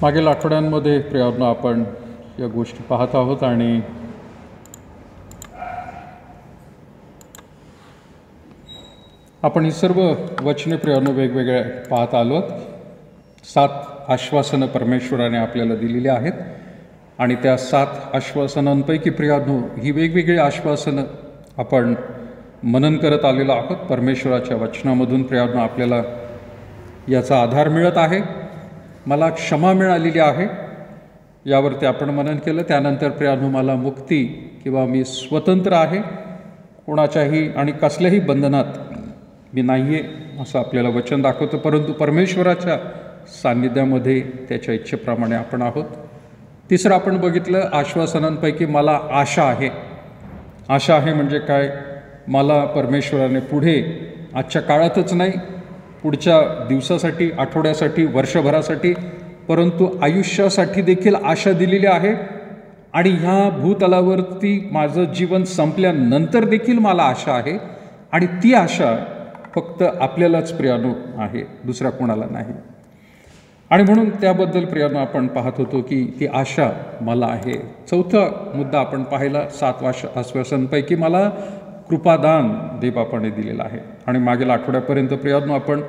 मागील आठवड्यांमध्ये प्रियांनो आपण या गोष्टी पाहत आहोत आणि आपण ही सर्व वचने प्रियांनो वेगवेगळ्या पाहत आलोत. 7 आश्वासनं परमेश्वराने आपल्याला दिलेली आहेत आणि त्या 7 आश्वासनांपैकी प्रियांनो ही वेगवेगळी आश्वासनं आपण मनन करत आलेलो आहोत. परमेश्वराच्या वचनामधून प्रियांनो आपल्याला याचा आधार मिळत आहे. मला क्षमा मिळालेली आहे यावरती आपण मनन केलं. त्यानंतर प्रियांनो मला मुक्ती किंवा मी स्वतंत्र आहे, कोणाच्याही आणि कसल्याही बंधनात मी नाही आहे असं आपल्याला वचन दाखवतं. परंतु परमेश्वराच्या सान्निध्यामध्ये त्याच्या इच्छेप्रमाणे आपण आहोत. तिसरं आपण बघितलं आश्वासनांपैकी मला आशा आहे. आशा आहे म्हणजे काय? मला परमेश्वराने पुढे आजच्या काळातच नाही, पुढच्या दिवसासाठी, आठवड्यासाठी, वर्षभरासाठी, परंतु आयुष्यासाठी देखील आशा दिलेली आहे. आणि ह्या भूतलावरती माझं जीवन संपल्यानंतर देखील मला आशा आहे आणि ती आशा फक्त आपल्यालाच प्रियांनो आहे, दुसऱ्या कोणाला नाही. आणि म्हणून त्याबद्दल प्रियांनो आपण पाहत होतो की ती आशा मला आहे. चौथा मुद्दा आपण पाहिला 7 आश्वासनांपैकी मला कृपादान देवबापाने दिलेलं आहे. आणि मागील आठवड्यापर्यंत प्रियांनो आपण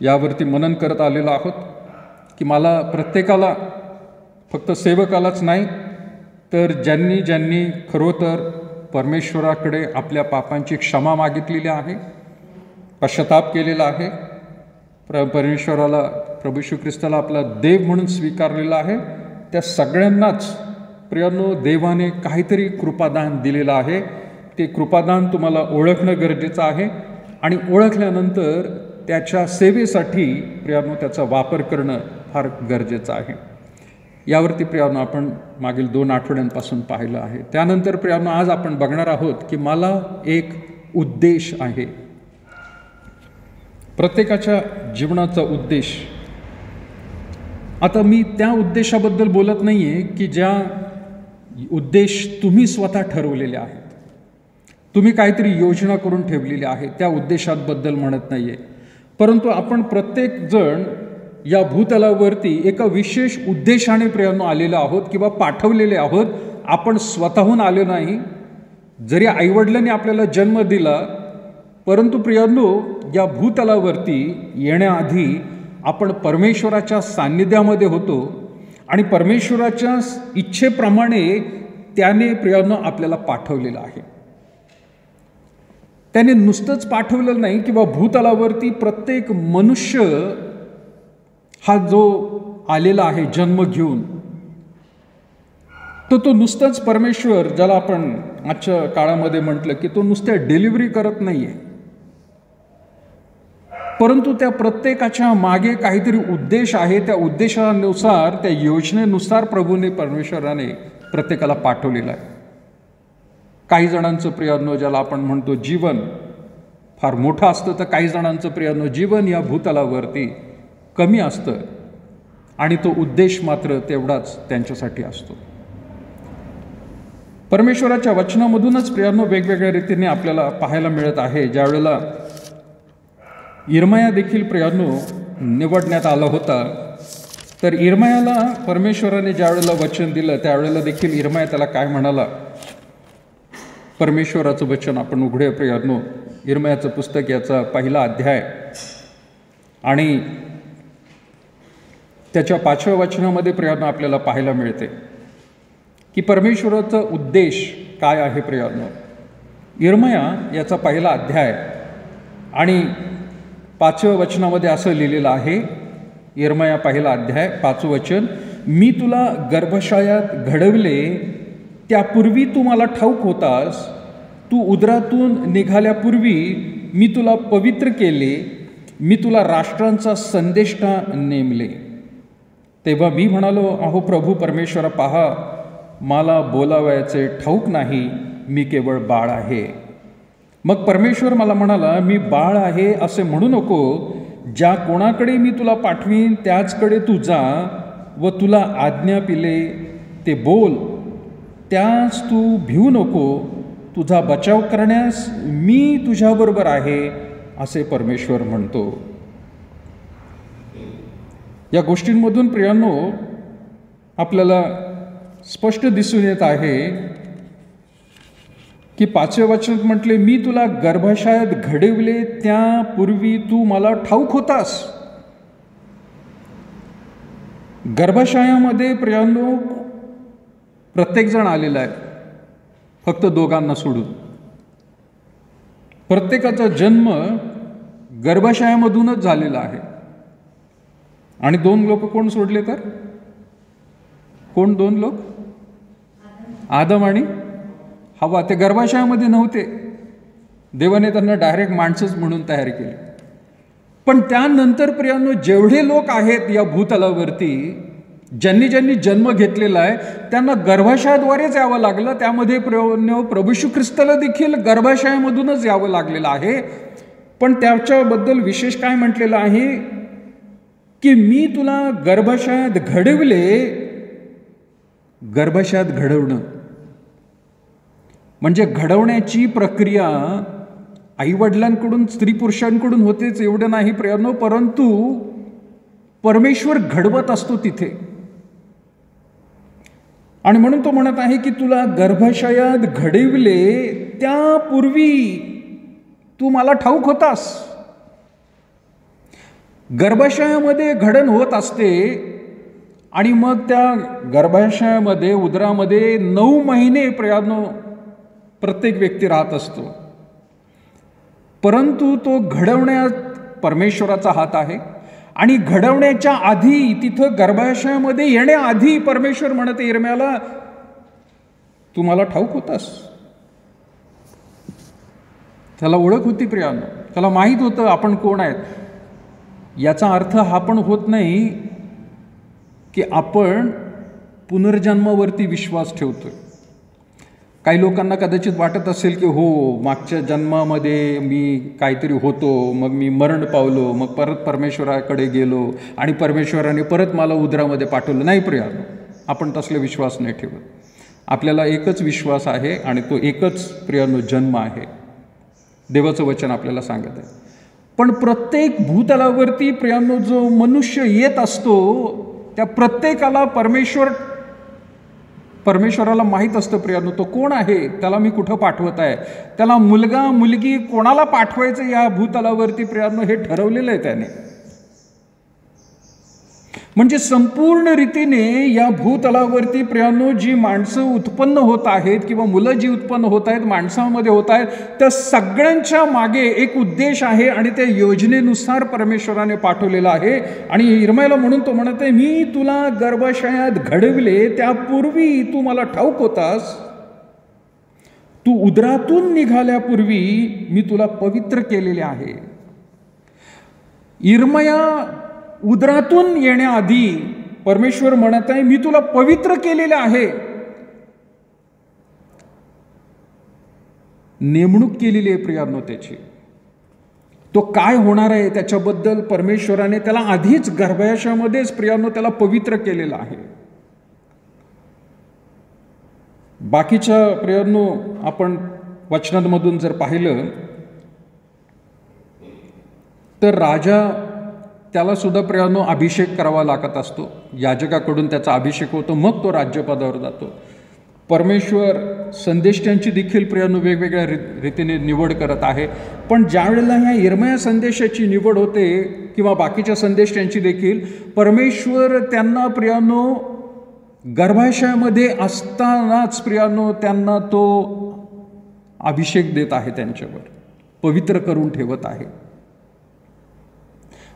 यावरती मनन करत आलेलो आहोत की मला प्रत्येकाला, फक्त सेवकालाच नाही तर ज्यांनी ज्यांनी खरोतर परमेश्वराकडे आपल्या पापांची क्षमा मागितलेली आहे, पश्चाताप केलेला आहे, परमेश्वराला, प्रभू येशू ख्रिस्ताला आपला देव म्हणून स्वीकारलेला आहे, त्या सगळ्यांनाच प्रियांनो देवाने काहीतरी कृपादान दिलेलं आहे. ते कृपादान तुम्हाला ओळखणं गरजेचं आहे आणि ओळखल्यानंतर त्याच्या सेवेसाठी प्रियांनो त्याचा वापर करणं फार गरजेचं आहे. यावरती प्रियांनो आपण मागील 2 आठवड्यांपासून पाहिलं आहे. त्यानंतर प्रियांनो आज आपण बघणार आहोत की मला एक उद्देश आहे. प्रत्येकाच्या जीवनाचा उद्देश. आता मी त्या उद्देशाबद्दल बोलत नाही आहे की ज्या उद्देश तुम्ही स्वतः ठरवलेले आहेत, तुम्ही काहीतरी योजना करून ठेवलेली आहे, त्या उद्देशाबद्दल म्हणत नाही आहे. परंतु आपण प्रत्येकजण या भूतलावरती एका विशेष उद्देशाने प्रियांनो आलेलो आहोत किंवा पाठवलेले आहोत. आपण स्वतःहून आलो नाही. जरी आईवडिलांनी आपल्याला जन्म दिला, परंतु प्रियांनो या भूतलावरती येण्याआधी आपण परमेश्वराच्या सान्निध्यामध्ये होतो आणि परमेश्वराच्या इच्छेप्रमाणे त्याने प्रियांनो आपल्याला पाठवलेलं आहे. त्याने नुसतंच पाठवलेलं नाही किंवा भूतलावरती प्रत्येक मनुष्य हा जो आलेला आहे जन्म घेऊन, तो नुसतंच परमेश्वर, ज्याला आपण आजच्या काळामध्ये म्हटलं की तो नुसत्या डिलिव्हरी करत नाही आहे, परंतु त्या प्रत्येकाच्या मागे काहीतरी उद्देश आहे. त्या उद्देशानुसार, त्या योजनेनुसार प्रभूने, परमेश्वराने प्रत्येकाला पाठवलेलं आहे. काही जणांचं प्रियांनो ज्याला आपण म्हणतो जीवन फार मोठं असतं, तर काही जणांचं प्रियांनो जीवन या भूतलावरती कमी असतं आणि तो उद्देश मात्र तेवढाच त्यांच्यासाठी असतो. परमेश्वराच्या वचनामधूनच प्रियांनो वेगवेगळ्या रीतीने आपल्याला पाहायला मिळत आहे. ज्यावेळेला इर्मया देखील प्रियांनो निवडण्यात आला होता, तर इर्मयाला परमेश्वराने ज्यावेळेला वचन दिलं त्यावेळेला देखील इर्मया त्याला काय म्हणाला? परमेश्वराचं वचन आपण उघडूया प्रियांनो. इर्मयाचं पुस्तक याचा 1 अध्याय आणि त्याच्या 5व्या वचनामध्ये प्रियांनो आपल्याला पाहायला मिळते की परमेश्वराचा उद्देश काय आहे. प्रियांनो इर्मया याचा 1 अध्याय आणि 5व्या वचनामध्ये असं लिहिलेलं आहे. इर्मया 1 अध्याय 5वं वचन, मी तुला गर्भशायात घडवले, त्यापूर्वी तू मला ठाऊक होतास, तू उदरातून निघाल्यापूर्वी मी तुला पवित्र केले, मी तुला राष्ट्रांचा संदेष्टा नेमले. तेव्हा मी म्हणालो, अहो प्रभू परमेश्वरा, पहा, मला बोलावयाचे ठाऊक नाही, मी केवळ बाळ आहे. मग परमेश्वर मला म्हणाला, मी बाळ आहे असे म्हणू नको, ज्या कोणाकडे मी तुला पाठवीन त्याचकडे तू जा व तुला आज्ञा पिले ते बोल, त्यास तू भिवू नको, तुझा बचाव करण्यास मी तुझ्याबरोबर आहे, असे परमेश्वर म्हणतो. या गोष्टींमधून प्रियांनो आपल्याला स्पष्ट दिसून येत आहे की 5व्या वचनात म्हटले, मी तुला गर्भाशयात घडविले त्यापूर्वी तू मला ठाऊक होतास. गर्भाशयामध्ये प्रियांनो प्रत्येकजण आलेला आहे, फक्त दोघांना सोडून. प्रत्येकाचा जन्म गर्भाशयामधूनच झालेला आहे. आणि 2 लोक कोण सोडले तर? कोण 2 लोक? आदम आणि हवा. ते गर्भाशयामध्ये नव्हते, देवाने त्यांना डायरेक्ट माणसंच म्हणून तयार केले. पण त्यानंतर प्रियांनो जेवढे लोक आहेत या भूतलावरती, ज्यांनी ज्यांनी जन्म घेतलेला आहे, त्यांना गर्भाशयाद्वारेच यावं लागलं. त्यामध्ये प्रभू येशू ख्रिस्ताला देखील गर्भाशयामधूनच यावं लागलेलं आहे. पण त्याच्याबद्दल विशेष काय म्हटलेलं आहे की मी तुला गर्भाशयात घडविले. गर्भाशयात घडवणं म्हणजे घडवण्याची प्रक्रिया आईवडिलांकडून, स्त्री पुरुषांकडून होतेच एवढं नाही प्रियांनो, परंतु परमेश्वर घडवत असतो तिथे. आणि म्हणून तो म्हणत आहे की तुला गर्भाशयात घडविले त्यापूर्वी तू मला ठाऊक होतास. गर्भाशयामध्ये घडण होत असते आणि मग त्या गर्भाशयामध्ये, उदरामध्ये 9 महिने प्रियांनो प्रत्येक व्यक्ती राहत असतो. परंतु तो घडवण्यात परमेश्वराचा हात आहे. आणि घडवण्याच्या आधी, तिथं गर्भाशयामध्ये येण्याआधी परमेश्वर म्हणते यिर्मयाला, तू मला ठाऊक होतास. त्याला ओळख होती प्रियांनो, त्याला माहीत होतं आपण कोण आहेत. याचा अर्थ हा पण होत नाही की आपण पुनर्जन्मावरती विश्वास ठेवतोय. काही लोकांना कदाचित वाटत असेल की हो, मागच्या जन्मामध्ये मी काहीतरी होतो, मग मी मरण पावलो, मग परत परमेश्वराकडे गेलो आणि परमेश्वराने परत मला उदरामध्ये पाठवलं. नाही प्रियांनो, आपण तसले विश्वास नाही ठेवत. आपल्याला एकच विश्वास आहे आणि तो एकच प्रियांनो जन्म आहे. देवाचं वचन आपल्याला सांगत आहे. पण प्रत्येक भूतलावरती प्रियांनो जो मनुष्य येत असतो, त्या प्रत्येकाला परमेश्वराला माहीत असतं प्रियांनो तो कोण आहे, त्याला मी कुठं पाठवत आहे, त्याला मुलगा मुलगी कोणाला पाठवायचं या भूतलावरती प्रियांनो हे ठरवलेलं आहे त्याने. म्हणजे संपूर्ण रीतीने या भूतलावरती प्रियांनो जी माणसं उत्पन्न होत आहेत किंवा मुलं जी उत्पन्न होत आहेत, माणसामध्ये होत आहेत, त्या सगळ्यांच्या मागे एक उद्देश आहे आणि त्या योजनेनुसार परमेश्वराने पाठवलेला आहे. आणि यिर्मयाला म्हणून तो म्हणत आहे, मी तुला गर्भाशयात घडविले त्यापूर्वी तू मला ठाऊक होतास. तू उदरातून निघाल्यापूर्वी मी तुला पवित्र केलेले आहे. यिर्मया उदरातून येण्याआधी परमेश्वर म्हणत आहे, मी तुला पवित्र केलेले आहे. नेमणूक केलेली आहे प्रियांनो त्याची. तो काय होणार आहे त्याच्याबद्दल परमेश्वराने त्याला आधीच गर्भाशयामध्येच प्रियांनो त्याला पवित्र केलेलं आहे. बाकीच्या प्रियांनो आपण वचनांमधून जर पाहिलं तर राजा त्याला सुद्धा प्रियांनो अभिषेक करावा लागत असतो. याजकाकडून त्याचा अभिषेक होतो, मग तो राज्यपदावर जातो. परमेश्वर संदेष्ट्यांची देखील प्रियांनो वेगवेगळ्या रीतीने निवड करत आहे. पण ज्या वेळेला ह्या यिर्मया संदेशाची निवड होते किंवा बाकीच्या संदेष्ट्यांची देखील, परमेश्वर त्यांना प्रियांनो गर्भाशयामध्ये असतानाच प्रियांनो त्यांना तो अभिषेक देत आहे, त्यांच्यावर पवित्र करून ठेवत आहे.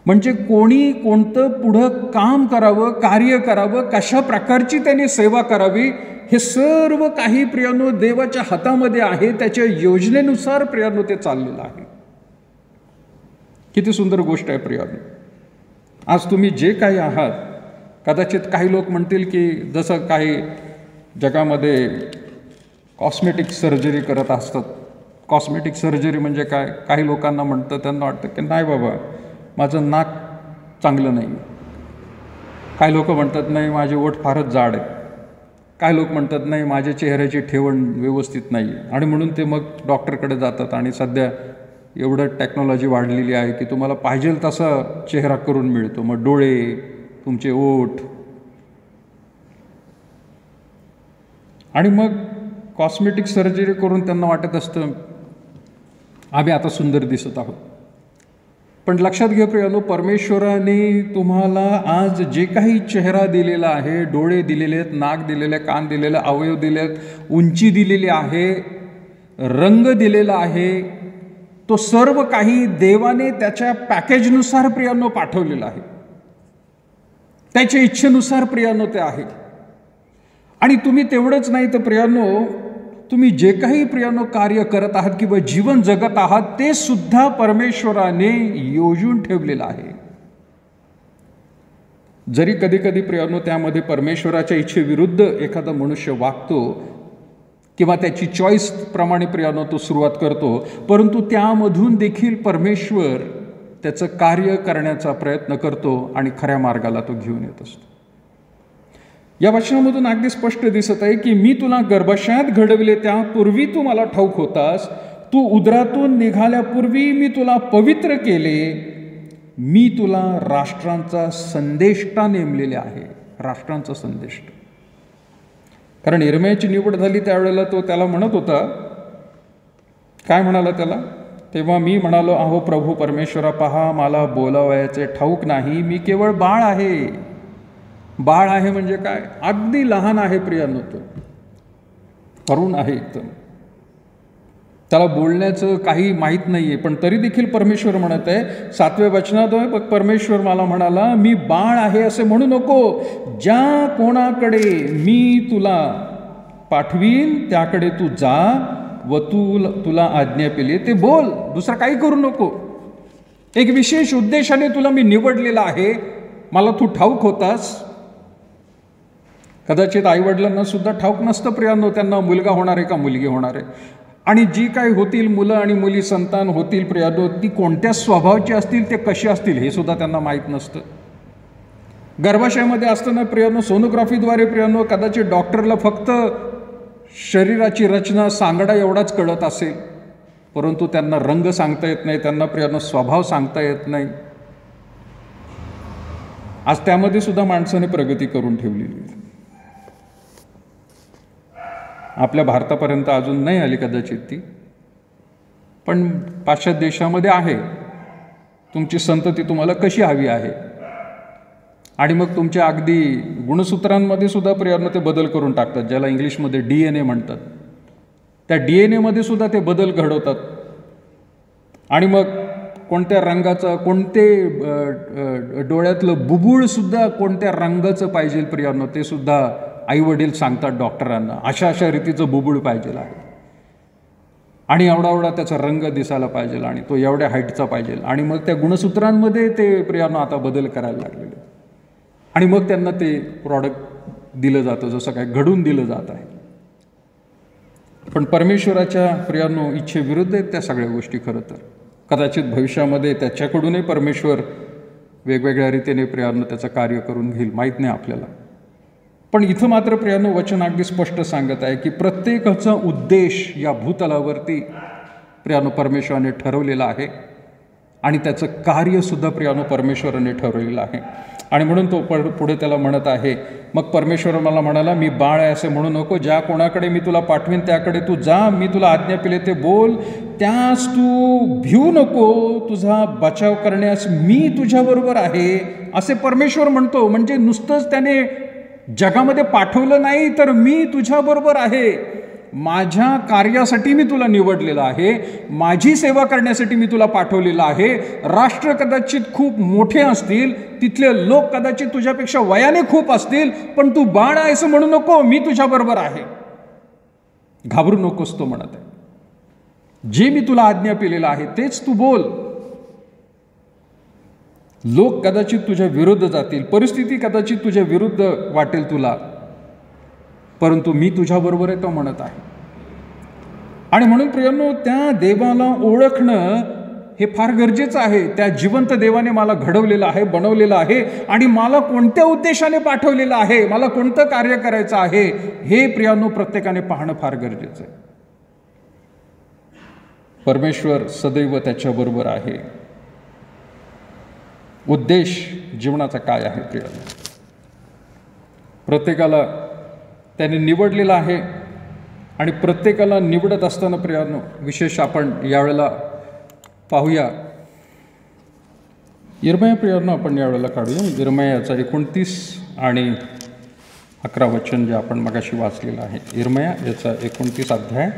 म्हणजे कोणी कोणतं पुढं काम करावं, कार्य करावं, कशा प्रकारची त्यांनी सेवा करावी, हे सर्व काही प्रियांनो देवाच्या हातामध्ये आहे. त्याच्या योजनेनुसार प्रियांनो ते चाललेलं आहे. किती सुंदर गोष्ट आहे प्रियांनो. आज तुम्ही जे काही आहात, कदाचित काही लोक म्हणतील की जसं काही जगामध्ये कॉस्मेटिक सर्जरी करत असतात. कॉस्मेटिक सर्जरी म्हणजे काय? काही लोकांना म्हणतं, त्यांना वाटतं की नाही बाबा माझं नाक चांगलं नाही. काही लोक म्हणतात नाही माझे ओठ फारच जाड आहेत. काय लोक म्हणतात नाही माझ्या चेहऱ्याची ठेवण व्यवस्थित नाही आहे, आणि म्हणून ते मग डॉक्टरकडे जातात. आणि सध्या एवढं टेक्नॉलॉजी वाढलेली आहे की तुम्हाला पाहिजे तसा चेहरा करून मिळतो. मग डोळे, तुमचे ओठ, आणि मग कॉस्मेटिक सर्जरी करून त्यांना वाटत असतं आम्ही आता सुंदर दिसत आहोत. पण लक्षात घ्या प्रियानो, परमेश्वराने तुम्हाला आज जे काही चेहरा दिलेला आहे, डोळे दिलेले आहेत, नाक दिलेले, कान दिलेले, अवयव दिले आहेत, उंची दिलेली आहे, रंग दिलेला आहे, तो सर्व काही देवाने त्याच्या पॅकेजनुसार प्रियानो पाठवलेला आहे. त्याच्या इच्छेनुसार प्रियानो ते आहे. आणि तुम्ही तेवढंच नाही तर प्रियानो, तुम्ही जे काही प्रियानो कार्य करत आहात किंवा जीवन जगत आहात ते सुद्धा परमेश्वराने योजून ठेवलेलं आहे. जरी कधी कधी प्रियानो त्यामध्ये परमेश्वराच्या इच्छेविरुद्ध एखादा मनुष्य वागतो किंवा त्याची चॉईस प्रमाणे प्रियानो तो सुरुवात करतो, परंतु त्यामधून देखील परमेश्वर त्याचं कार्य करण्याचा प्रयत्न करतो आणि खऱ्या मार्गाला तो घेऊन येत असतो. या वचनामधून अगदी स्पष्ट दिसत आहे की मी तुला गर्भाशयात घडविले त्यापूर्वी तू मला ठाऊक होतास, तू उदरातून निघाल्यापूर्वी मी तुला पवित्र केले, मी तुला राष्ट्रांचा संदेष्टा नेमलेले आहे. राष्ट्रांचा संदेष्टा, कारण यिर्मयाची निवड झाली त्यावेळेला तो त्याला म्हणत होता, काय म्हणाला त्याला, तेव्हा मी म्हणालो अहो प्रभू परमेश्वरा पहा, मला बोलावयाचे ठाऊक नाही, मी केवळ बाळ आहे. बाळ आहे म्हणजे काय, अगदी लहान आहे प्रियानो, तो तरुण आहे एकदम, त्याला बोलण्याचं काही माहीत नाही आहे. पण तरी देखील परमेश्वर म्हणत आहे 7व्या वचनात, परमेश्वर मला म्हणाला मी बाळ आहे असे म्हणू नको, ज्या कोणाकडे मी तुला पाठवीन त्याकडे तू जा व तुला आज्ञा केली ते बोल, दुसरं काही करू नको. एक विशेष उद्देशाने तुला मी निवडलेला आहे, मला तू ठाऊक होतास. कदाचित आईवडिलांना सुद्धा ठाऊक नसतं प्रियांनो त्यांना मुलगा होणार आहे का मुलगी होणार आहे, आणि जी काही होतील मुलं आणि मुली संतान होतील प्रियांनो ती कोणत्या स्वभावाची असतील, ते कशी असतील हे सुद्धा त्यांना माहीत नसतं. गर्भाशयामध्ये असताना प्रियांनो सोनोग्राफीद्वारे प्रियांनो कदाचित डॉक्टरला फक्त शरीराची रचना सांगडा एवढाच कळत असेल, परंतु त्यांना रंग सांगता येत नाही, त्यांना प्रियांनो स्वभाव सांगता येत नाही. आज त्यामध्ये सुद्धा माणसाने प्रगती करून ठेवलेली आहे. आपल्या भारतापर्यंत अजून नाही आली कदाचित ती, पण पाश्चात्य देशामध्ये आहे. तुमची संतती तुम्हाला कशी हवी आहे, आणि मग तुमच्या अगदी गुणसूत्रांमध्ये सुद्धा प्रियांनो ते बदल करून टाकतात, ज्याला इंग्लिशमध्ये DNA म्हणतात. त्या DNA मध्ये सुद्धा ते बदल घडवतात. आणि मग कोणत्या रंगाचं, कोणते डोळ्यातलं बुबुळ सुद्धा कोणत्या रंगाचं पाहिजे प्रियांनो ते सुद्धा आई वडील सांगतात डॉक्टरांना, अशा अशा रीतीचं बुबुळ पाहिजे आहे, आणि एवढा एवढा त्याचा रंग दिसायला पाहिजे, आणि तो एवढ्या हाईटचा पाहिजे. आणि मग त्या गुणसूत्रांमध्ये ते प्रियांनो आता बदल करायला लागलेले, आणि मग त्यांना ते प्रॉडक्ट दिलं जातं, जसं काय घडून दिलं जात आहे. पण परमेश्वराच्या प्रियांनो इच्छेविरुद्ध आहेत त्या सगळ्या गोष्टी. खरं तर कदाचित भविष्यामध्ये त्याच्याकडूनही परमेश्वर वेगवेगळ्या रीतीने प्रियांनो त्याचं कार्य करून घेईल, माहीत नाही आपल्याला. पण इथं मात्र प्रियांनो वचन अगदी स्पष्ट सांगत आहे की प्रत्येकाचा उद्देश या भूतलावरती प्रियांनो परमेश्वराने ठरवलेला आहे, आणि त्याचं कार्यसुद्धा प्रियांनो परमेश्वराने ठरवलेलं आहे. आणि म्हणून तो पुढे त्याला म्हणत आहे, मग परमेश्वर मला म्हणाला मी बाळ आहे असे म्हणू नको, ज्या कोणाकडे मी तुला पाठवीन त्याकडे तू जा, मी तुला आज्ञा केली ते बोल, त्यास तू भिवू नको, तुझा बचाव करण्यास मी तुझ्याबरोबर आहे असे परमेश्वर म्हणतो. म्हणजे नुसतंच त्याने जगामध्ये पाठवलं नाही, तर मी तुझ्याबरोबर आहे, माझ्या कार्यासाठी मी तुला निवडलेलं आहे, माझी सेवा करण्यासाठी मी तुला पाठवलेलं आहे. राष्ट्र कदाचित खूप मोठे असतील, तिथले लोक कदाचित तुझ्यापेक्षा वयाने खूप असतील, पण तू बाळ आहे असं म्हणू नको, मी तुझ्याबरोबर आहे, घाबरू नकोस तो म्हणत आहे. जे मी तुला आज्ञा केलेलं आहे तेच तू बोल. लोक कदाचित तुझ्या विरुद्ध जातील, परिस्थिती कदाचित तुझ्या विरुद्ध वाटेल तुला, परंतु मी तुझ्याबरोबर आहे तो म्हणत आहे. आणि म्हणून प्रियांनो त्या देवाला ओळखणं हे फार गरजेचं आहे. त्या जिवंत देवाने मला घडवलेलं आहे, बनवलेलं आहे आणि मला कोणत्या उद्देशाने पाठवलेलं आहे, मला कोणतं कार्य करायचं आहे, हे प्रियानो प्रत्येकाने पाहणं फार गरजेचं आहे. परमेश्वर सदैव त्याच्याबरोबर आहे. उद्देश जीवनाचा काय आहे प्रियानो? प्रत्येकाला त्याने निवडलेलं आहे आणि प्रत्येकाला निवडत असताना प्रियानो विशेष आपण यावेळेला पाहूया यिर्मया. प्रियानो आपण यावेळेला काढूया यिर्मयाचा 29 आणि 11 वचन जे आपण मगाशी वाचलेलं आहे. यिर्मया याचा 29 अध्याय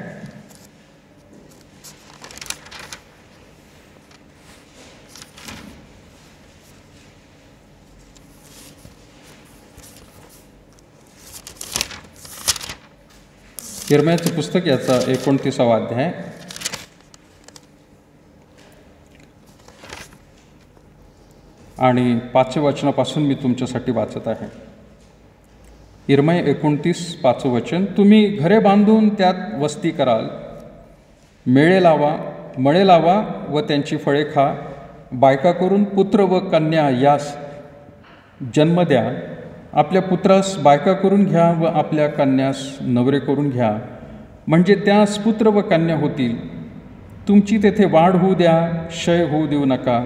यिर्मयाचं पुस्तक याचा 29वा अध्याय आणि 5व्या वचनापासून मी तुमच्यासाठी वाचत आहे. यिर्मया 29, 5 वचन. तुम्ही घरे बांधून त्यात वस्ती कराल, मेळे लावा व त्यांची फळे खा, बायका करून पुत्र व कन्या यास जन्म द्या. आपल्या पुत्रास बायका करून घ्या व आपल्या कन्यास नवरे करून घ्या, म्हणजे त्यास पुत्र व कन्या होतील. तुमची तेथे वाढ होऊ द्या, क्षय होऊ देऊ नका.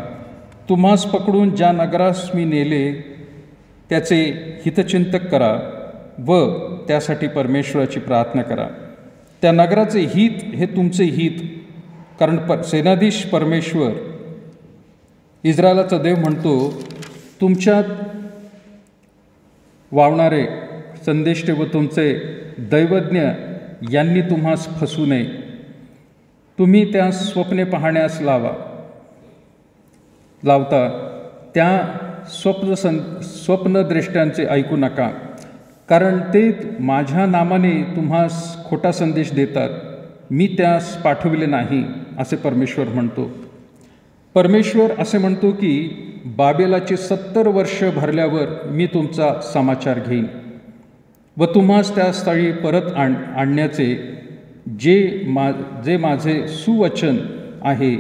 तुम्हास पकडून ज्या नगरास मी नेले त्याचे हितचिंतक करा व त्यासाठी परमेश्वराची प्रार्थना करा. त्या नगराचे हित हे तुमचे हित, कारण सेनाधीश परमेश्वर इस्रायलाचा देव म्हणतो, तुमच्यात वावणारे संदेष्टे व तुमचे दैवज्ञ यांनी तुम्हास फसू नये. तुम्ही त्या स्वप्ने पाहण्यास लावता त्या स्वप्नदृष्ट्यांचे ऐकू नका, कारण ते माझ्या नामाने तुम्हास खोटा संदेश देतात. मी त्यास पाठविले नाही असे परमेश्वर म्हणतो. परमेश्वर असे म्हणतो की बाबेलाचे 70 वर्ष भरल्यावर मी तुमचा समाचार घेईन व तुम्हास त्या स्थळी परत आणण्याचे जे माझे सुवचन आहे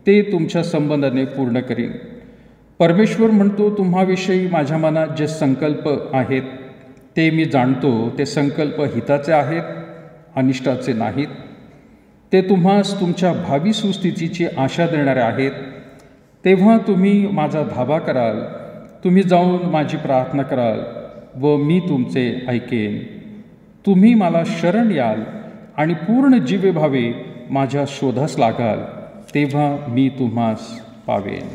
ते तुमच्या संबंधाने पूर्ण करीन. परमेश्वर म्हणतो, तुम्हाविषयी माझ्या मनात जे संकल्प आहेत ते मी जाणतो. ते संकल्प हिताचे आहेत, अनिष्टाचे नाहीत. ते तुम्हास तुमच्या भावी सुस्थितीची आशा देणारे आहेत. तेव्हा तुम्ही माझा धावा कराल, तुम्ही जाऊन माझी प्रार्थना कराल व मी तुमचे ऐकेन. तुम्ही मला शरण याल आणि पूर्ण जीवेभावे माझ्या शोधास लागाल, तेव्हा मी तुम्हास पावेन.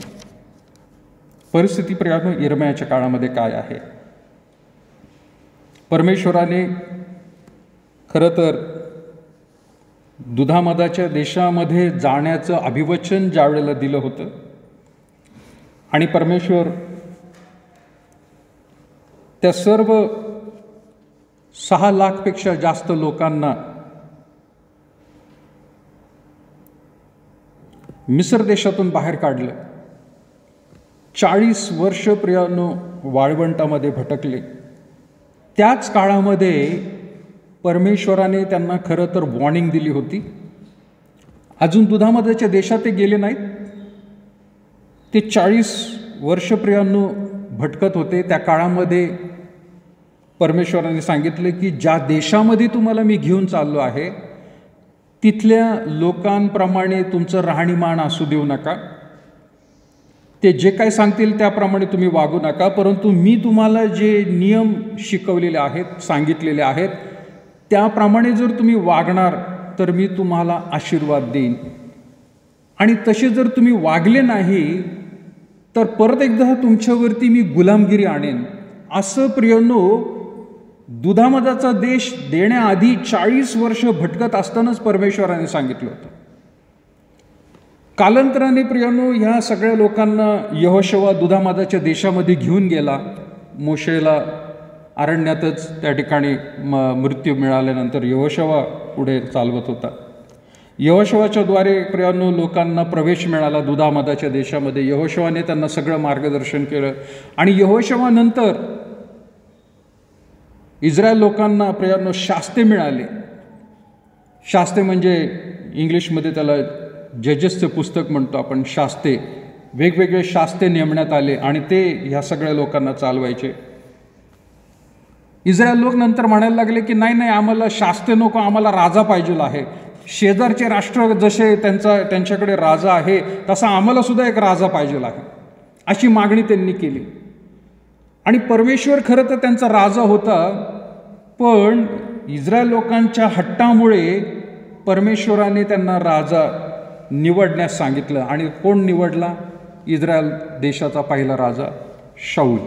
परिस्थिती प्रियानो यिर्मयाच्या काळामध्ये काय आहे? परमेश्वराने खरं तर दुधामधाच्या देशामध्ये जाण्याचं अभिवचन ज्या वेळेला दिलं होतं आणि परमेश्वर त्या सर्व 6 लाखपेक्षा जास्त लोकांना मिस्र देशातून बाहेर काढलं. 40 वर्ष प्रियानो वाळवंटामध्ये भटकले. त्याच काळामध्ये परमेश्वराने त्यांना खरं तर वॉर्निंग दिली होती. अजून दुधामधाच्या देशात ते गेले नाहीत. ते 40 वर्ष प्रियानो भटकत होते. त्या काळामध्ये परमेश्वराने सांगितले की ज्या देशामध्ये तुम्हाला मी घेऊन चाललो आहे तिथल्या लोकांप्रमाणे तुमचं राहणीमान असू देऊ नका. ते जे काय सांगतील त्याप्रमाणे तुम्ही वागू नका, परंतु मी तुम्हाला जे नियम शिकवलेले आहेत, सांगितलेले आहेत, त्याप्रमाणे जर तुम्ही वागणार तर मी तुम्हाला आशीर्वाद देईन. आणि तसे जर तुम्ही वागले नाही तर परत एकदा तुमच्यावरती मी गुलामगिरी आणेन. असं प्रियानो दुधामधाचा देश देण्याआधी 40 वर्ष भटकत असतानाच परमेश्वराने सांगितलं होतं. कालांतराने प्रियानो ह्या सगळ्या लोकांना यहोशुवा दुधामधाच्या देशामध्ये घेऊन गेला. मोशेला अरण्यातच त्या ठिकाणी मृत्यू मिळाल्यानंतर यहोशुवा पुढे चालवत होता. यहोशुवाच्या द्वारे प्रियानो लोकांना प्रवेश मिळाला दुधामधाच्या देशामध्ये. यहोशुवाने त्यांना सगळं मार्गदर्शन केलं आणि यहोशुवानंतर इस्रायल लोकांना प्रियानो शास्ते मिळाले. शास्ते म्हणजे इंग्लिशमध्ये त्याला जजेसचं पुस्तक म्हणतो आपण, शास्ते, वेगवेगळे शास्ते नेमण्यात आले आणि ते ह्या सगळ्या लोकांना चालवायचे. इस्रायल लोक नंतर म्हणायला लागले की नाही नाही, आम्हाला शास्ते नको, आम्हाला राजा पाहिजे आहे. शेजारचे राष्ट्र जसे त्यांच्याकडे राजा आहे तसा आम्हाला सुद्धा एक राजा पाहिजे आहे, अशी मागणी त्यांनी केली. आणि परमेश्वर खरं तर त्यांचा राजा होता, पण इस्रायल लोकांच्या हट्टामुळे परमेश्वराने त्यांना राजा निवडण्यास सांगितलं. आणि कोण निवडला? इस्रायल देशाचा पहिला राजा शाऊल.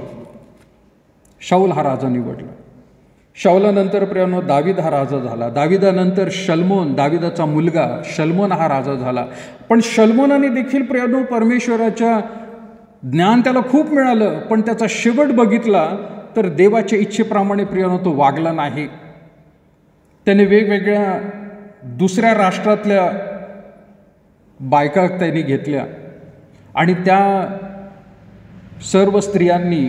शाऊल हा राजा निवडला. शाऊलानंतर प्रियानो दावीद हा राजा झाला. दाविदानंतर शल्मोन, दाविदाचा मुलगा शल्मोन हा राजा झाला. पण शल्मोनाने देखील प्रियानो परमेश्वराच्या ज्ञान त्याला खूप मिळालं, पण त्याचा शेवट बघितला तर देवाच्या इच्छेप्रमाणे प्रियानो तो वागला नाही. त्याने वेगवेगळ्या दुसऱ्या राष्ट्रातल्या बायका त्यांनी घेतल्या आणि त्या सर्व स्त्रियांनी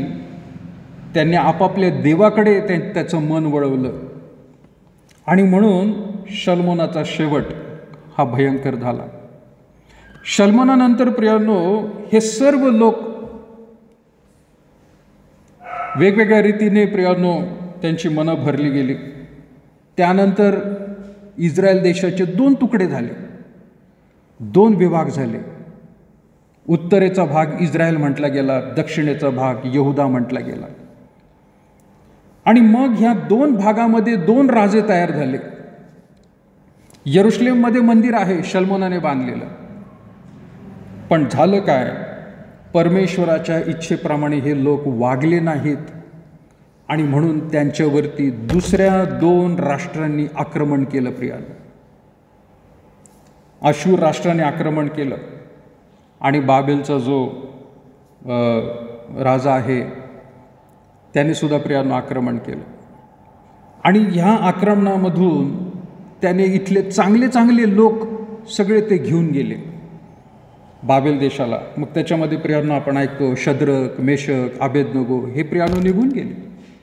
त्यांनी आपापल्या देवाकडे त्याचं मन वळवलं. आणि म्हणून शल्मोनाचा शेवट हा भयंकर झाला. शल्मोनानंतर प्रियानो हे सर्व लोक वेगवेगळ्या रीतीने प्रियानो त्यांची मनं भरली गेली. त्यानंतर इस्रायल देशाचे 2 तुकडे झाले, 2 विभाग झाले. उत्तरेचा भाग इस्रायल म्हटला गेला, दक्षिणेचा भाग यहुदा म्हटला गेला. आणि मग ह्या 2 भागामध्ये 2 राजे तयार झाले. यरुशलेममध्ये मंदिर आहे शल्मोनाने बांधलेलं, पण झालं काय? परमेश्वराच्या इच्छेप्रमाणे हे लोक वागले नाहीत आणि म्हणून त्यांच्यावरती दुसऱ्या 2 राष्ट्रांनी आक्रमण केलं. प्रियानो, अशूर राष्ट्राने आक्रमण केलं आणि बाबेलचा जो राजा आहे त्याने सुद्धा प्रियानो आक्रमण केलं. आणि ह्या आक्रमणामधून त्याने इथले चांगले चांगले लोक सगळे ते घेऊन गेले बाबेल देशाला. मग त्याच्यामध्ये प्रियानो आपण ऐकतो शद्रक, मेशक, अबेदनगो हे प्रियानो निघून गेले,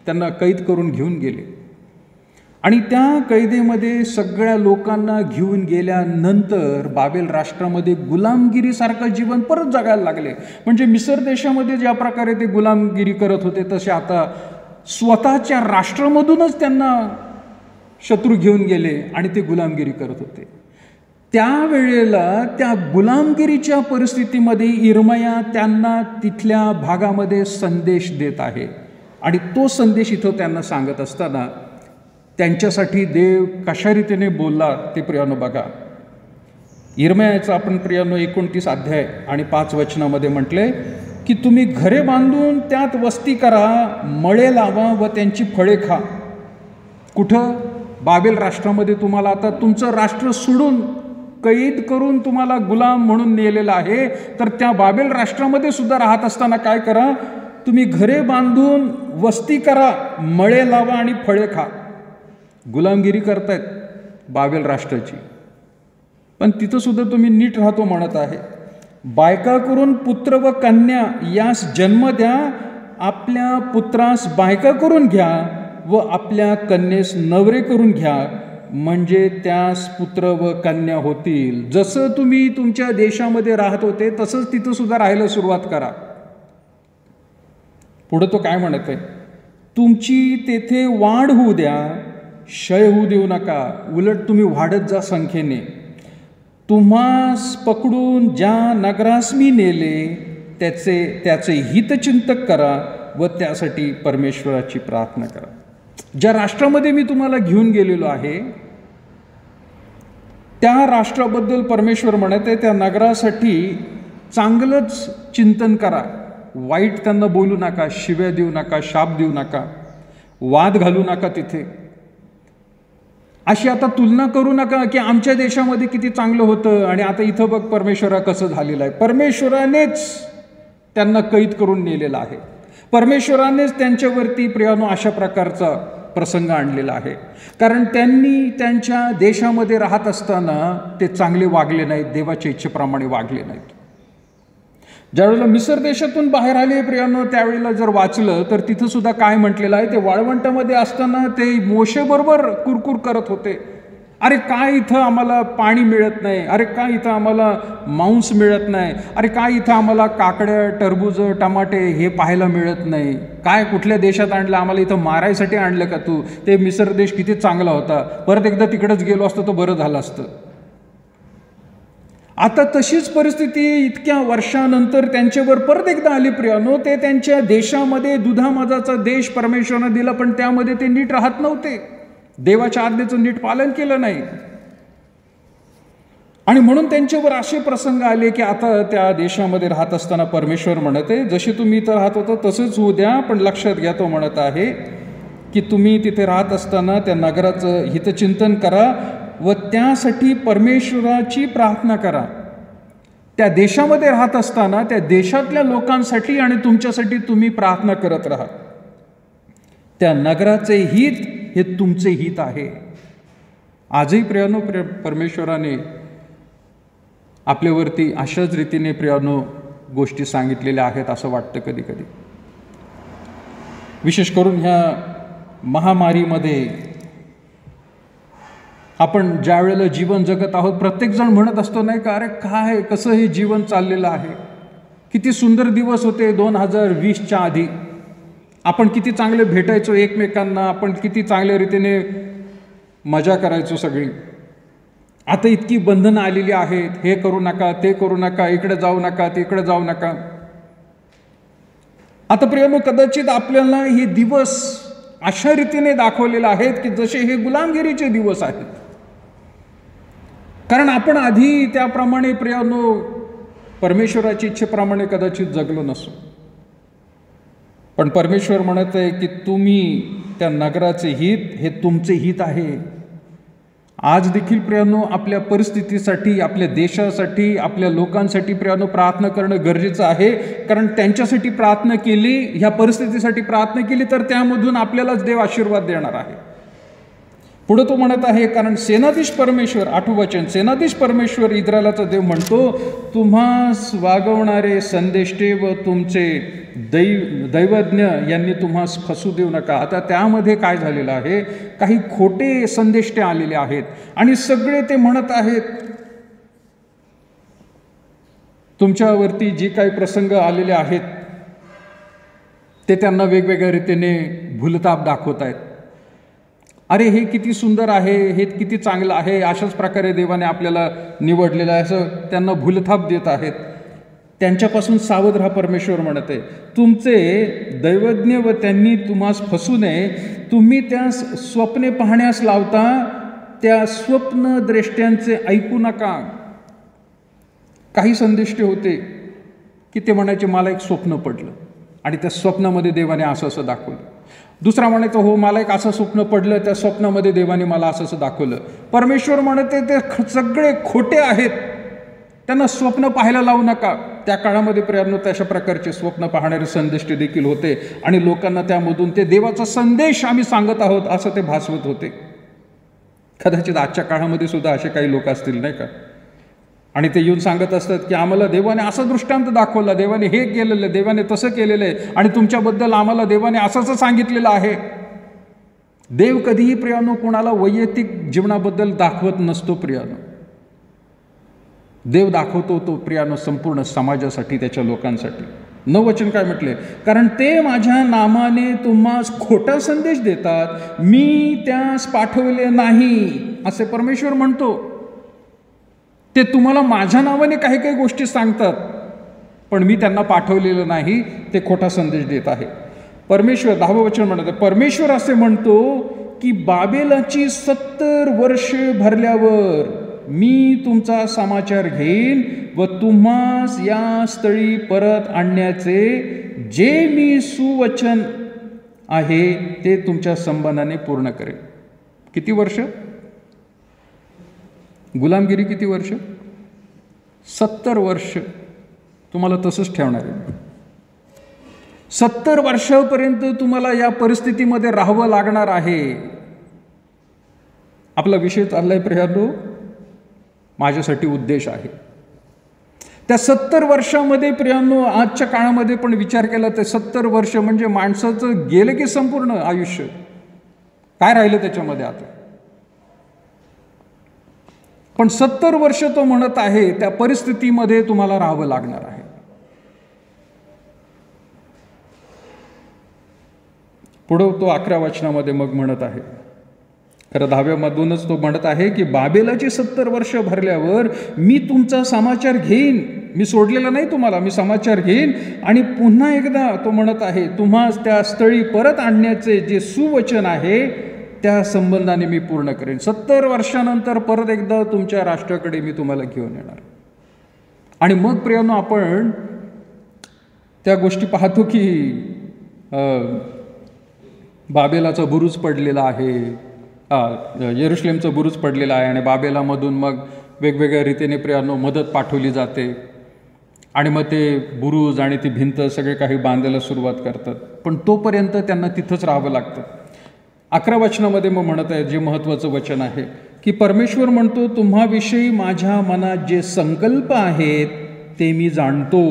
त्यांना कैद करून घेऊन गेले. आणि त्या कैदेमध्ये सगळ्या लोकांना घेऊन गेल्यानंतर बाबेल राष्ट्रामध्ये गुलामगिरीसारखं जीवन परत जगायला लागले. म्हणजे मिसर देशामध्ये ज्या प्रकारे ते गुलामगिरी करत होते तसे आता स्वतःच्या राष्ट्रामधूनच त्यांना शत्रू घेऊन गेले आणि ते गुलामगिरी करत होते. त्यावेळेला त्या गुलामगिरीच्या परिस्थितीमध्ये इर्मया त्यांना तिथल्या भागामध्ये संदेश देत आहे. आणि तो संदेश इथं त्यांना सांगत असताना त्यांच्यासाठी देव कशा रीतीने बोलला ते प्रियानो बघा. इर्मयाचा आपण प्रियानो 29 अध्याय आणि 5 वचनामध्ये म्हटले की तुम्ही घरे बांधून त्यात वस्ती करा, मळे लावा व त्यांची फळे खा. कुठं? बाबेल राष्ट्रामध्ये. तुम्हाला आता तुमचं राष्ट्र सोडून कैद करून तुम्हाला गुलाम म्हणून नेलेलं आहे, तर त्या बाबेल राष्ट्रामध्ये सुद्धा राहत असताना काय करा? तुम्ही घरे बांधून वस्ती करा, मळे लावा आणि फळे खा. गुलामगिरी करतायत बाबेल राष्ट्राची, पण तिथं सुद्धा तुम्ही नीट राहतो म्हणत आहे. बायका करून पुत्र व कन्या यास जन्म द्या, आपल्या पुत्रास बायका करून घ्या व आपल्या कन्येस नवरे करून घ्या, म्हणजे त्यास पुत्र व कन्या होतील. जसं तुम्ही तुमच्या देशामध्ये राहत होते तसंच तिथं सुद्धा राहायला सुरुवात करा. पुढं तो काय म्हणत आहे? तुमची तेथे वाढ होऊ द्या, क्षय होऊ देऊ नका, उलट तुम्ही वाढत जा संख्येने. तुम्हास पकडून ज्या नगरास मी नेले त्याचे हितचिंतक करा व त्यासाठी परमेश्वराची प्रार्थना करा. ज्या राष्ट्रामध्ये मी तुम्हाला घेऊन गेलेलो आहे त्या राष्ट्राबद्दल परमेश्वर म्हणत आहे त्या नगरासाठी चांगलंच चिंतन करा. वाईट त्यांना बोलू नका, शिव्या देऊ नका, शाप देऊ नका, वाद घालू नका. तिथे अशी आता तुलना करू नका की आमच्या देशामध्ये किती चांगलं होतं आणि आता इथं बघ परमेश्वरा कसं झालेलं आहे. परमेश्वरानेच त्यांना कैद करून नेलेलं आहे. परमेश्वरानेच त्यांच्यावरती प्रियानो अशा प्रकारचा प्रसंग आणलेला आहे. कारण त्यांनी त्यांच्या देशामध्ये राहत असताना ते चांगले वागले नाहीत, देवाच्या इच्छेप्रमाणे वागले नाहीत. ज्यावेळेला मिसर देशातून बाहेर आले प्रियानो त्यावेळेला जर वाचलं तर तिथं सुद्धा काय म्हटलेलं आहे? ते वाळवंटामध्ये असताना ते मोशेबरोबर कुरकुर करत होते अरे काय इथं आम्हाला पाणी मिळत नाही, अरे काय इथं आम्हाला मांस मिळत नाही, अरे काय इथं आम्हाला काकड्या, टरबूज, टमाटे हे पाहायला मिळत नाही, काय कुठल्या देशात आणलं, आम्हाला इथं मारायसाठी आणलं का तू, ते मिसर देश किती चांगला होता, परत एकदा तिकडेच गेलो असतो तर बरं झालं असतं. आता तशीच परिस्थिती इतक्या वर्षानंतर त्यांच्यावर परत एकदा आली प्रियानो. ते त्यांच्या देशामध्ये दुधामधाचा देश परमेश्वरानं दिला, पण त्यामध्ये ते नीट राहत नव्हते, देवाच्या आज्ञेचं नीट पालन केलं नाही. आणि म्हणून त्यांच्यावर असे प्रसंग आले की आता त्या देशामध्ये राहत असताना परमेश्वर म्हणत आहे, जशी तुम्ही इथं राहत होता तसंच होऊ द्या, पण लक्षात घ्या, तो म्हणत आहे की तुम्ही तिथे राहत असताना त्या नगराचं हितचिंतन करा व त्यासाठी परमेश्वराची प्रार्थना करा. त्या देशामध्ये राहत असताना त्या देशातल्या लोकांसाठी आणि तुमच्यासाठी तुम्ही प्रार्थना करत राहा. त्या नगराचे हित हे तुमचे हित आहे. आजही प्रियानो परमेश्वराने आपल्यावरती अशाच रीतीने प्रियानो गोष्टी सांगितलेल्या आहेत असं वाटतं कधी कधी. विशेष करून ह्या महामारीमध्ये आपण ज्या वेळेला जीवन जगत आहोत, प्रत्येकजण म्हणत असतो नाही का, अरे काय कसं हे जीवन चाललेलं आहे, किती सुंदर दिवस होते 2020च्या आधी, आपण किती चांगले भेटायचो एकमेकांना, आपण किती चांगल्या रीतीने मजा करायचो सगळी. आता इतकी बंधनं आलेली आहेत, हे करू नका, ते करू नका, इकडे जाऊ नका, तिकडे जाऊ नका. आता प्रियानो कदाचित आपल्याला हे दिवस अशा रीतीने दाखवलेले आहेत की जसे हे गुलामगिरीचे दिवस आहेत, कारण आपण आधी त्याप्रमाणे प्रियानो परमेश्वराच्या इच्छेप्रमाणे कदाचित जगलो नसो. पण परमेश्वर म्हणत आहे की तुम्ही त्या नगराचे हित हे तुमचे हित आहे. आज देखील प्रियानो आपल्या परिस्थितीसाठी, आपल्या देशासाठी, आपल्या लोकांसाठी प्रियानो प्रार्थना करणं गरजेचं आहे, कारण त्यांच्यासाठी प्रार्थना केली, ह्या परिस्थितीसाठी प्रार्थना केली तर त्यामधून आपल्यालाच देव आशीर्वाद देणार आहे. पुढे तो म्हणत आहे, कारण सेनाधीश परमेश्वर, 8वं वचन, सेनाधीश परमेश्वर इस्रायलाचा देव म्हणतो, तुम्हास वागवणारे संदेष्टे व तुमचे दैवज्ञ यांनी तुम्हास फसू देऊ नका. आता त्यामध्ये काय झालेलं आहे, काही खोटे संदेष्टे आलेले आहेत आणि सगळे ते म्हणत आहेत, तुमच्यावरती जे काही प्रसंग आलेले आहेत ते त्यांना वेगवेगळ्या रीतीने भूलताप दाखवत आहेत. अरे हे किती सुंदर आहे, हे किती चांगलं आहे, अशाच प्रकारे देवाने आपल्याला निवडलेलं आहे असं त्यांना भूलथाप देत आहेत. त्यांच्यापासून सावध राहा परमेश्वर म्हणत आहे. तुमचे दैवज्ञ व त्यांनी तुम्हास फसू नये. तुम्ही त्या स्वप्ने पाहण्यास लावता, त्या स्वप्नद्रष्ट्यांचे ऐकू नका. काही संदिष्टे होते की ते म्हणायचे मला एक स्वप्न पडलं आणि त्या स्वप्नामध्ये देवाने असं असं दाखवलं. दुसरा म्हणायचं हो मला एक असं स्वप्न पडलं, त्या स्वप्नामध्ये देवाने मला असं असं दाखवलं. परमेश्वर म्हणते ते सगळे खोटे आहेत, त्यांना स्वप्न पाहायला लावू नका. त्या काळामध्ये प्रियानो तशा प्रकारचे स्वप्न पाहणारे संदेष्टे देखील होते आणि लोकांना त्यामधून ते देवाचा संदेश आम्ही सांगत आहोत असं ते भासवत होते. कदाचित आजच्या काळामध्ये सुद्धा असे काही लोक असतील नाही का, आणि ते येऊन सांगत असतात की आम्हाला देवाने असा दृष्टांत दाखवला, देवाने हे केलेलं, देवाने तसं केलेलं आहे आणि तुमच्याबद्दल आम्हाला देवाने असंच सांगितलेलं आहे. देव कधीही प्रियानो कोणाला वैयक्तिक जीवनाबद्दल दाखवत नसतो प्रियानो. देव दाखवतो तो प्रियानो संपूर्ण समाजासाठी, त्याच्या लोकांसाठी. 9 वचन काय म्हटले, कारण ते माझ्या नामाने तुम्हास खोटा संदेश देतात, मी त्यास पाठवले नाही असे परमेश्वर म्हणतो. ते तुम्हाला माझ्या नावाने काही काही गोष्टी सांगतात, पण मी त्यांना पाठवलेलं नाही, ते खोटा संदेश देत आहे. परमेश्वर 10वं वचन म्हणत, परमेश्वर असे म्हणतो की बाबेलाची 70 वर्ष भरल्यावर मी तुमचा समाचार घेईन व तुम्हास या स्थळी परत आणण्याचे जे मी सुवचन आहे ते तुमच्या संबंधाने पूर्ण करेन. किती वर्ष गुलामगिरी, किती वर्ष? 70 वर्ष तुम्हाला तसंच ठेवणार आहे. 70 वर्षापर्यंत तुम्हाला या परिस्थितीमध्ये राहावं लागणार आहे. आपला विषय चाललाय प्रियानो, माझ्यासाठी उद्देश आहे. त्या 70 वर्षामध्ये प्रियानो आजच्या काळामध्ये पण विचार केला तर 70 वर्ष म्हणजे माणसाचं गेलं की संपूर्ण आयुष्य, काय राहिलं त्याच्यामध्ये आता? पण 70 वर्ष तो म्हणत आहे त्या परिस्थितीमध्ये तुम्हाला राहावं लागणार आहे. पुढं तो 11 वचनामध्ये मग म्हणत आहे, खरं 10व्यामधूनच तो म्हणत आहे की बाबेलाची 70 वर्ष भरल्यावर मी तुमचा समाचार घेईन, मी सोडलेला नाही तुम्हाला, मी समाचार घेईन आणि पुन्हा एकदा तो म्हणत आहे तुम्हा त्या स्थळी परत आणण्याचे जे सुवचन आहे त्या संबंधाने मी पूर्ण करेन. 70 वर्षानंतर परत एकदा तुमच्या राष्ट्राकडे मी तुम्हाला घेऊन येणार. आणि मग प्रियांनो आपण त्या गोष्टी पाहतो की बाबेलाचा बुरुज पडलेला आहे, येरुशलेमचं बुरुज पडलेला आहे आणि बाबेलामधून मग वेगवेगळ्या रीतीने प्रियांनो मदत पाठवली जाते आणि मग ते बुरुज आणि ती भिंत सगळे काही बांधायला सुरुवात करतात. पण तोपर्यंत त्यांना तिथंच राहावं लागतं. 11 वचनामध्ये मग म्हणत आहे, जे महत्त्वाचं वचन आहे की परमेश्वर म्हणतो तुम्हाविषयी माझ्या मनात जे संकल्प आहेत ते मी जाणतो.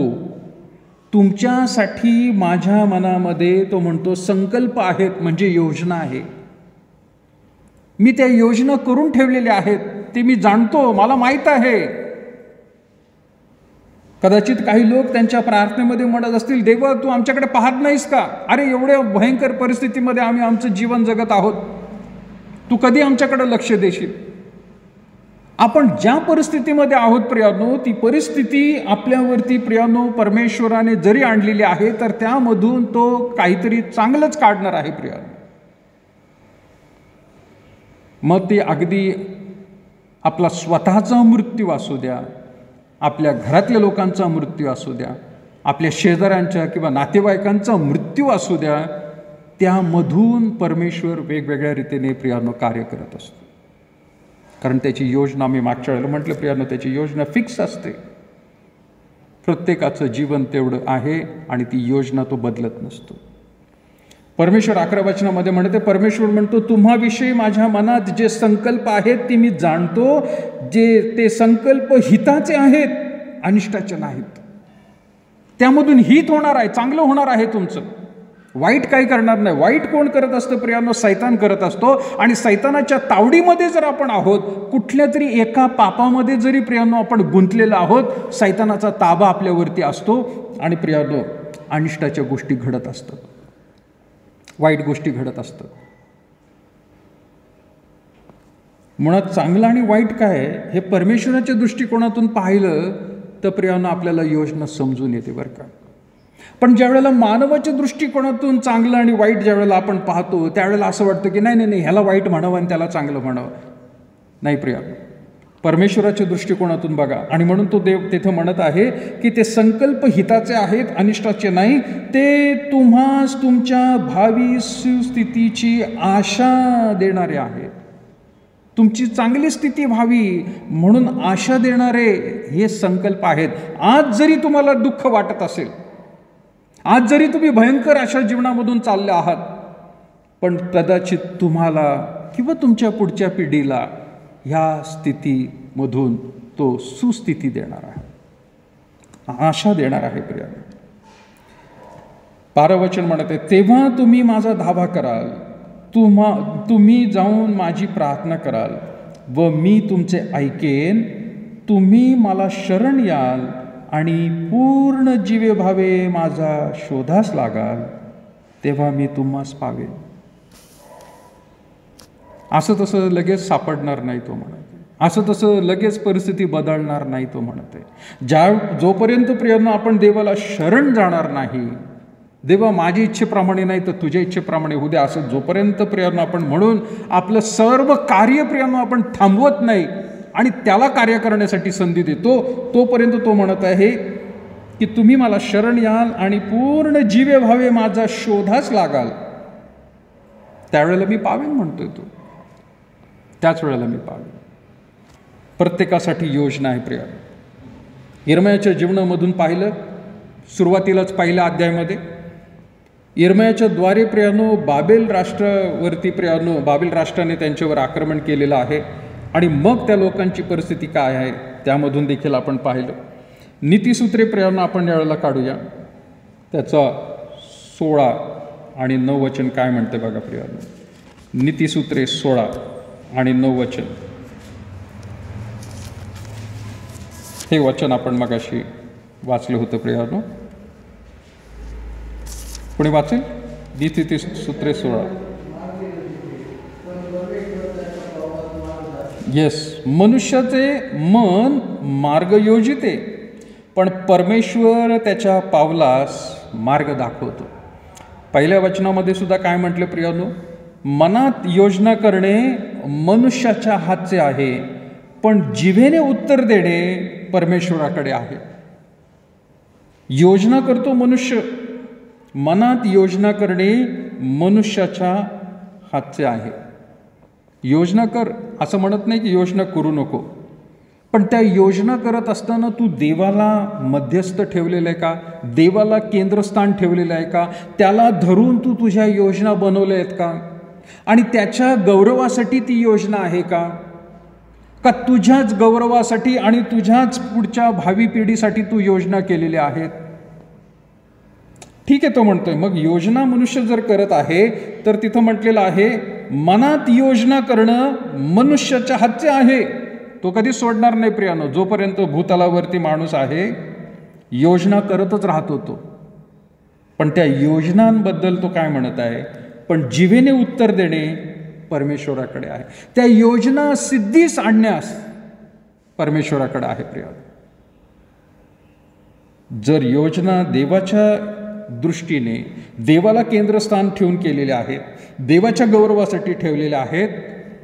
तुमच्यासाठी माझ्या मनामध्ये तो म्हणतो संकल्प आहेत, म्हणजे योजना आहे. मी त्या योजना करून ठेवलेल्या आहेत, ते मी जाणतो, मला माहीत आहे. कदाचित काही लोक त्यांच्या प्रार्थनेमध्ये म्हणत असतील, देवा तू आमच्याकडे पाहत नाहीस का? अरे एवढ्या भयंकर परिस्थितीमध्ये आम्ही आमचं जीवन जगत आहोत, तू कधी आमच्याकडे लक्ष देशील? आपण ज्या परिस्थितीमध्ये आहोत प्रियांनो, ती परिस्थिती आपल्यावरती प्रियांनो परमेश्वराने जरी आणलेली आहे तर त्यामधून तो काहीतरी चांगलंच काढणार आहे प्रियांनो. मग ते अगदी आपला स्वतःचा मृत्यू असू द्या, आपल्या घरातल्या लोकांचा मृत्यू असू द्या, आपल्या शेजाऱ्यांच्या किंवा नातेवाईकांचा मृत्यू असू द्या, त्यामधून परमेश्वर वेगवेगळ्या रीतीने प्रियांनो कार्य करत असतो. कारण त्याची योजना, मी मागच्या वेळेला म्हटलं प्रियांनो, त्याची योजना फिक्स असते. प्रत्येकाचं जीवन तेवढं आहे आणि ती योजना तो बदलत नसतो. परमेश्वर 11 वचनामध्ये म्हणते, परमेश्वर म्हणतो तुम्हाविषयी माझ्या मनात जे संकल्प आहेत ते मी जाणतो, जे ते संकल्प हिताचे आहेत, अनिष्टाचे नाहीत. त्यामधून हित होणार आहे, चांगलं होणार आहे तुमचं, वाईट काही करणार नाही. वाईट कोण करत असतं प्रियांनो? सैतान करत असतो. आणि सैतानाच्या तावडीमध्ये जर आपण आहोत, कुठल्या तरी एका पापामध्ये जरी प्रियांनो आपण गुंतलेलो आहोत, सैतानाचा ताबा आपल्यावरती असतो आणि प्रियांनो अनिष्टाच्या गोष्टी घडत असतात, वाईट गोष्टी घडत असतात. मुळात चांगलं आणि वाईट काय हे परमेश्वराच्या दृष्टिकोनातून पाहिलं तर प्रियांनो आपल्याला योजना समजून येते बरं का. पण ज्यावेळेला मानवाच्या दृष्टिकोनातून चांगलं आणि वाईट ज्यावेळेला आपण पाहतो त्यावेळेला असं वाटतं की नाही नाही नाही, ह्याला वाईट म्हणावं आणि त्याला चांगलं म्हणावं. नाही प्रियांनो, परमेश्वराच्या दृष्टिकोनातून बघा. आणि म्हणून तो देव तिथं म्हणत आहे की ते संकल्प हिताचे आहेत, अनिष्टाचे नाही. ते तुम्हास तुमच्या भावी सुस्थितीची आशा देणारे आहेत. तुमची चांगली स्थिती व्हावी म्हणून आशा देणारे हे संकल्प आहेत. आज जरी तुम्हाला दुःख वाटत असेल, आज जरी तुम्ही भयंकर अशा जीवनामधून चालले आहात, पण कदाचित तुम्हाला किंवा तुमच्या पुढच्या पिढीला ह्या स्थितीमधून तो सुस्थिती देणार आहे, आशा देणार आहे प्रियांनो. 12 वचन म्हणते, तेव्हा तुम्ही माझा धावा कराल, तुम्ही जाऊन माझी प्रार्थना कराल व मी तुमचे ऐकेन. तुम्ही मला शरण याल आणि पूर्ण जीवे भावे माझा शोधास लागाल, तेव्हा मी तुम्हास पावेन. असं तसं लगेच सापडणार नाही तो म्हणते, असं तसं लगेच परिस्थिती बदलणार नाही तो म्हणते. जोपर्यंत प्रियांनो आपण देवाला शरण जाणार नाही, देवा माझ्या इच्छेप्रमाणे नाही तर तुझ्या इच्छेप्रमाणे होऊ दे, असं जोपर्यंत प्रियांनो आपण म्हणून आपलं सर्व कार्य प्रियांनो आपण थांबवत नाही आणि त्याला कार्य करण्यासाठी संधी देतो, तोपर्यंत तो म्हणत आहे की तुम्ही मला शरण याल आणि पूर्ण जीवे भावे माझा शोधास लागाल, त्यावेळेला मी पावेन म्हणतोय तो, त्याच वेळेला मी पावेन. प्रत्येकासाठी योजना आहे प्रियांनो. यिर्मयाच्या जीवनामधून पाहिलं, सुरुवातीलाच पहिल्या अध्यायामध्ये यिर्मयाच्या द्वारे प्रियांनो बाबेल राष्ट्रावरती प्रियांनो बाबेल राष्ट्राने त्यांच्यावर आक्रमण केलेलं आहे आणि मग त्या लोकांची परिस्थिती काय आहे त्यामधून देखील आपण पाहिलं. नीतिसूत्रे प्रियांनो आपण यावेळेला काढूया. त्याचा 16 आणि 9 वचन काय म्हणते बघा प्रियांनो. नीतिसूत्रे 16 आणि 9 वचन. हे वचन आपण मगाशी वाचलं होतं प्रियानो. कोणी वाचेल? नीतिसूत्रे 16. येस, मनुष्याचे मन मार्ग योजिते, पण परमेश्वर त्याच्या पावलास मार्ग दाखवतो. पहिल्या वचनामध्ये सुद्धा काय म्हटलं प्रियानो? मनात योजना करणे मनुष्याच्या हातचे आहे, पण जिभेने उत्तर देणे परमेश्वराकडे आहे. योजना करतो मनुष्य, मनात योजना करणे मनुष्याच्या हातचे आहे. योजना कर असं म्हणत नाही की योजना करू नको, पण त्या योजना करत असताना तू देवाला मध्यस्थ ठेवलेलं आहे का? देवाला केंद्रस्थान ठेवलेलं आहे का? त्याला धरून तू तुझ्या योजना बनवल्या आहेत का? आणि त्याच्या गौरवासाठी ती योजना आहे का? का तुझ्याच गौरवासाठी आणि तुझ्याच पुढच्या भावी पिढीसाठी तू योजना केलेल्या आहेत? ठीक आहे, तो म्हणतोय मग योजना मनुष्य जर करत आहे तर तिथं म्हटलेलं आहे मनात योजना करणं मनुष्याच्या हातचे आहे. तो कधी सोडणार नाही प्रियानो. जोपर्यंत भूतलावरती माणूस आहे योजना करतच राहतो तो. पण त्या योजनांबद्दल तो काय म्हणत आहे? पण जिभेने उत्तर देणे परमेश्वराकडे आहे. त्या योजना सिद्धीस आणण्यास परमेश्वराकडे आहे प्रिया. जर योजना देवाच्या दृष्टीने देवाला केंद्रस्थान ठेवून केलेल्या आहेत, देवाच्या गौरवासाठी ठेवलेल्या आहेत,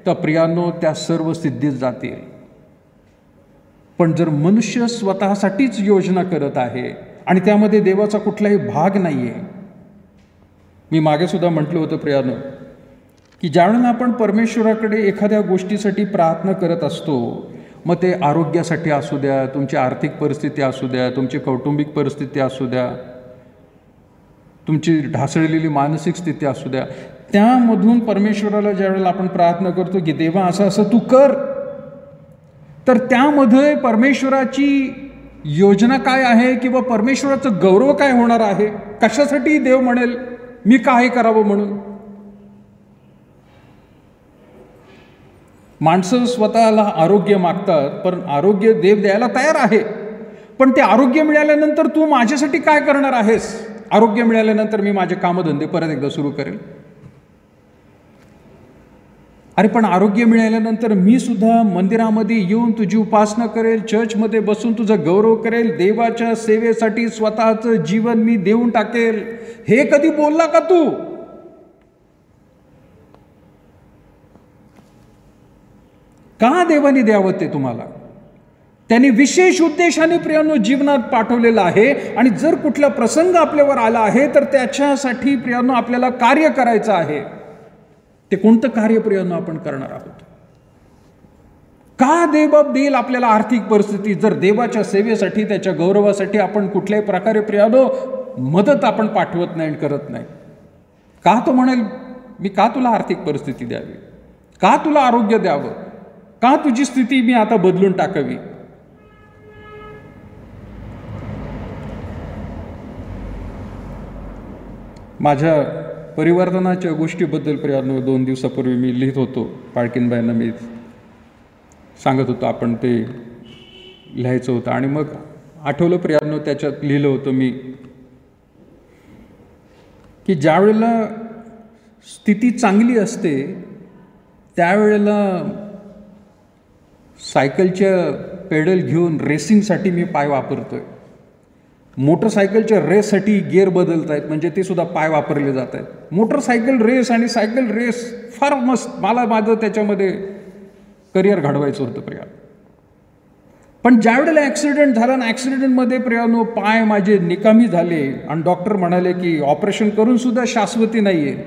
तर प्रियानो त्या सर्व सिद्धीत जातील. पण जर मनुष्य स्वतःसाठीच योजना करत आहे आणि त्यामध्ये देवाचा कुठलाही भाग नाही आहे. मी मागे सुद्धा म्हटलं होतं प्रियानो की ज्यावेळेला आपण परमेश्वराकडे एखाद्या गोष्टीसाठी प्रार्थना करत असतो, मग ते आरोग्यासाठी असू द्या, तुमची आर्थिक परिस्थिती असू द्या, तुमची कौटुंबिक परिस्थिती असू द्या, तुमची ढासळलेली मानसिक स्थिती असू द्या, त्यामधून परमेश्वराला ज्यावेळेला आपण प्रार्थना करतो की देवा असं असं तू कर, तर त्यामध्ये परमेश्वराची योजना काय आहे किंवा परमेश्वराचं गौरव काय होणार आहे? कशासाठी देव म्हणेल मी काय करावं म्हणून? माणसं स्वतःला आरोग्य मागतात, पण आरोग्य देव द्यायला तयार आहे. पण ते आरोग्य मिळाल्यानंतर तू माझ्यासाठी काय करणार आहेस? आरोग्य मिळाल्यानंतर मी माझे कामधंदे परत एकदा सुरू करेल. अरे पण आरोग्य मिळाल्यानंतर मी सुद्धा मंदिरामध्ये येऊन तुझी उपासना करेल, चर्चमध्ये बसून तुझं गौरव करेल, देवाच्या सेवेसाठी स्वतःचं जीवन मी देऊन टाकेल. हे कधी बोलला का तू? का देवाने द्यावं ते तुम्हाला? त्यांनी विशेष उद्देशाने प्रियानो जीवनात पाठवलेलं आहे. आणि जर कुठला प्रसंग आपल्यावर आला आहे तर त्याच्यासाठी प्रियानो आपल्याला कार्य करायचं आहे. ते कोणतं कार्य प्रियानो आपण करणार आहोत? का देव देईल आपल्याला आर्थिक परिस्थिती जर देवाच्या सेवेसाठी त्याच्या गौरवासाठी आपण कुठल्याही प्रकारे प्रियानो मदत आपण पाठवत नाही, करत नाही? का तो म्हणेल मी का तुला आर्थिक परिस्थिती द्यावी? का तुला आरोग्य द्यावं? का तुझी स्थिती मी आता बदलून टाकावी? माझ्या परिवर्तनाच्या गोष्टीबद्दल प्रियानो 2 दिवसापूर्वी मी लिहित होतो. पाळकीनबाईंना मी सांगत होतो आपण ते लिहायचं होतं. आणि मग आठवलं प्रियानो, त्याच्यात लिहिलं होतं मी की ज्या वेळेला स्थिती चांगली असते त्यावेळेला सायकलच्या पेडल घेऊन रेसिंगसाठी मी पाय वापरतोय. मोटरसायकलच्या रेससाठी गिअर बदलत आहेत, म्हणजे ते सुद्धा पाय वापरले जात आहेत. मोटरसायकल रेस आणि सायकल रेस फार मस्त. मला माझं त्याच्यामध्ये करिअर घडवायचं होतं प्रिया. पण ज्या वेळेला ॲक्सिडेंट झाला ना, ॲक्सिडेंटमध्ये प्रियानो पाय माझे निकामी झाले आणि डॉक्टर म्हणाले की ऑपरेशन करून सुद्धा शाश्वती नाही आहे.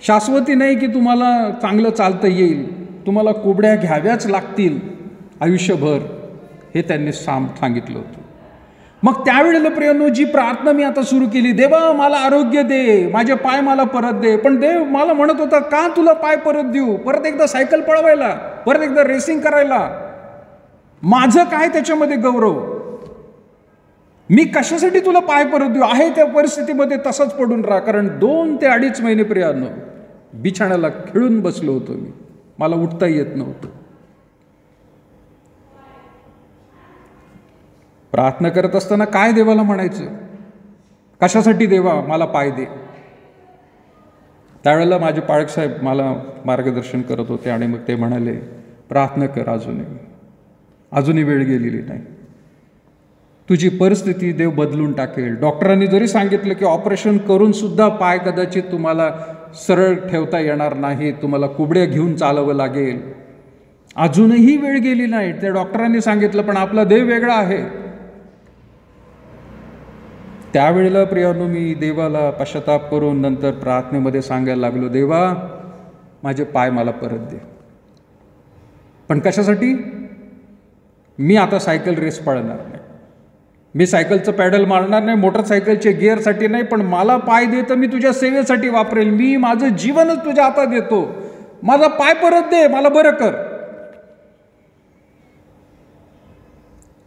शाश्वती नाही की तुम्हाला चांगलं चालता येईल, तुम्हाला कोबड्या घ्याव्याच लागतील आयुष्यभर, हे त्यांनी सांगितलं होतं. मग त्यावेळेला प्रियानो जी प्रार्थना मी आता सुरू केली, देवा मला आरोग्य दे, माझे पाय मला परत दे. पण देव मला म्हणत होता का तुला पाय परत देऊ? परत एकदा सायकल पळवायला, परत एकदा रेसिंग करायला? माझं काय त्याच्यामध्ये गौरव? मी कशासाठी तुला पाय परत देऊ? आहे त्या परिस्थितीमध्ये तसंच पडून राहा. कारण 2 ते 2.5 महिने प्रियानो बिछाण्याला खिळून बसलो होतो मी. मला उठता येत नव्हतं. प्रार्थना करत असताना काय देवाला म्हणायचं? कशासाठी देवा मला पाय दे? त्यावेळेला माझे पाळक साहेब मला मार्गदर्शन करत होते आणि मग ते म्हणाले, प्रार्थना कर, अजूनही वेळ गेलेली नाही. तुझी परिस्थिती देव बदलून टाकेल. डॉक्टरांनी जरी सांगितलं की ऑपरेशन करून सुद्धा पाय कदाचित तुम्हाला सरळ ठेवता येणार नाही, तुम्हाला कुबड्या घेऊन चालवं लागेल, अजूनही वेळ गेली नाही. त्या डॉक्टरांनी सांगितलं, पण आपला देव वेगळा आहे. त्यावेळेला प्रियानो मी देवाला पश्चाताप करून नंतर प्रार्थनेमध्ये सांगायला लागलो, देवा माझे पाय मला परत दे. पण कशासाठी? मी आता सायकल रेस पळणार नाही, मी सायकलचं पॅडल मारणार नाही, मोटरसायकलचे गिअरसाठी नाही, पण मला पाय दे तर मी तुझ्या सेवेसाठी वापरेल. मी माझं जीवनच तुझ्या हातात देतो, माझा पाय परत दे, मला बरं कर.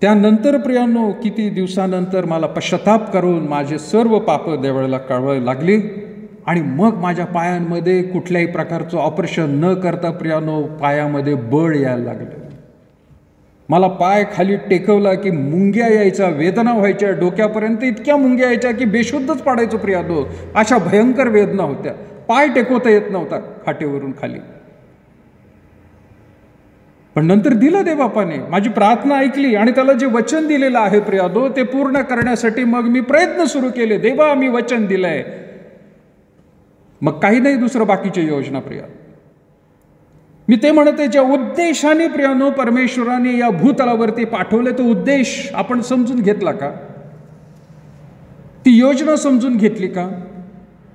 त्यानंतर प्रियांनो किती दिवसानंतर मला पश्चाताप करून माझे सर्व पापं देवाला कळवायला लागली आणि मग माझ्या पायांमध्ये कुठल्याही प्रकारचं ऑपरेशन न करता प्रियांनो पायामध्ये बळ यायला लागलं. मला पाय खाली टेकवला की मुंग्या यायच्या, वेदना व्हायच्या, डोक्यापर्यंत इतक्या मुंग्या यायच्या की बेशुद्धच पाडायचो प्रियांनो. अशा भयंकर वेदना होत्या. पाय टेकवता येत नव्हता खाटेवरून खाली. पण नंतर दिलं देवबापाने, माझी प्रार्थना ऐकली आणि त्याला जे वचन दिलेलं आहे प्रियांनो ते पूर्ण करण्यासाठी मग मी प्रयत्न सुरू केले. देवा मी वचन दिलंय, मग काही नाही दुसरं बाकीची योजना प्रिया. मी ते म्हणते, ज्या उद्देशाने प्रियांनो परमेश्वराने या भूतलावरती पाठवले तो उद्देश आपण समजून घेतला का? ती योजना समजून घेतली का?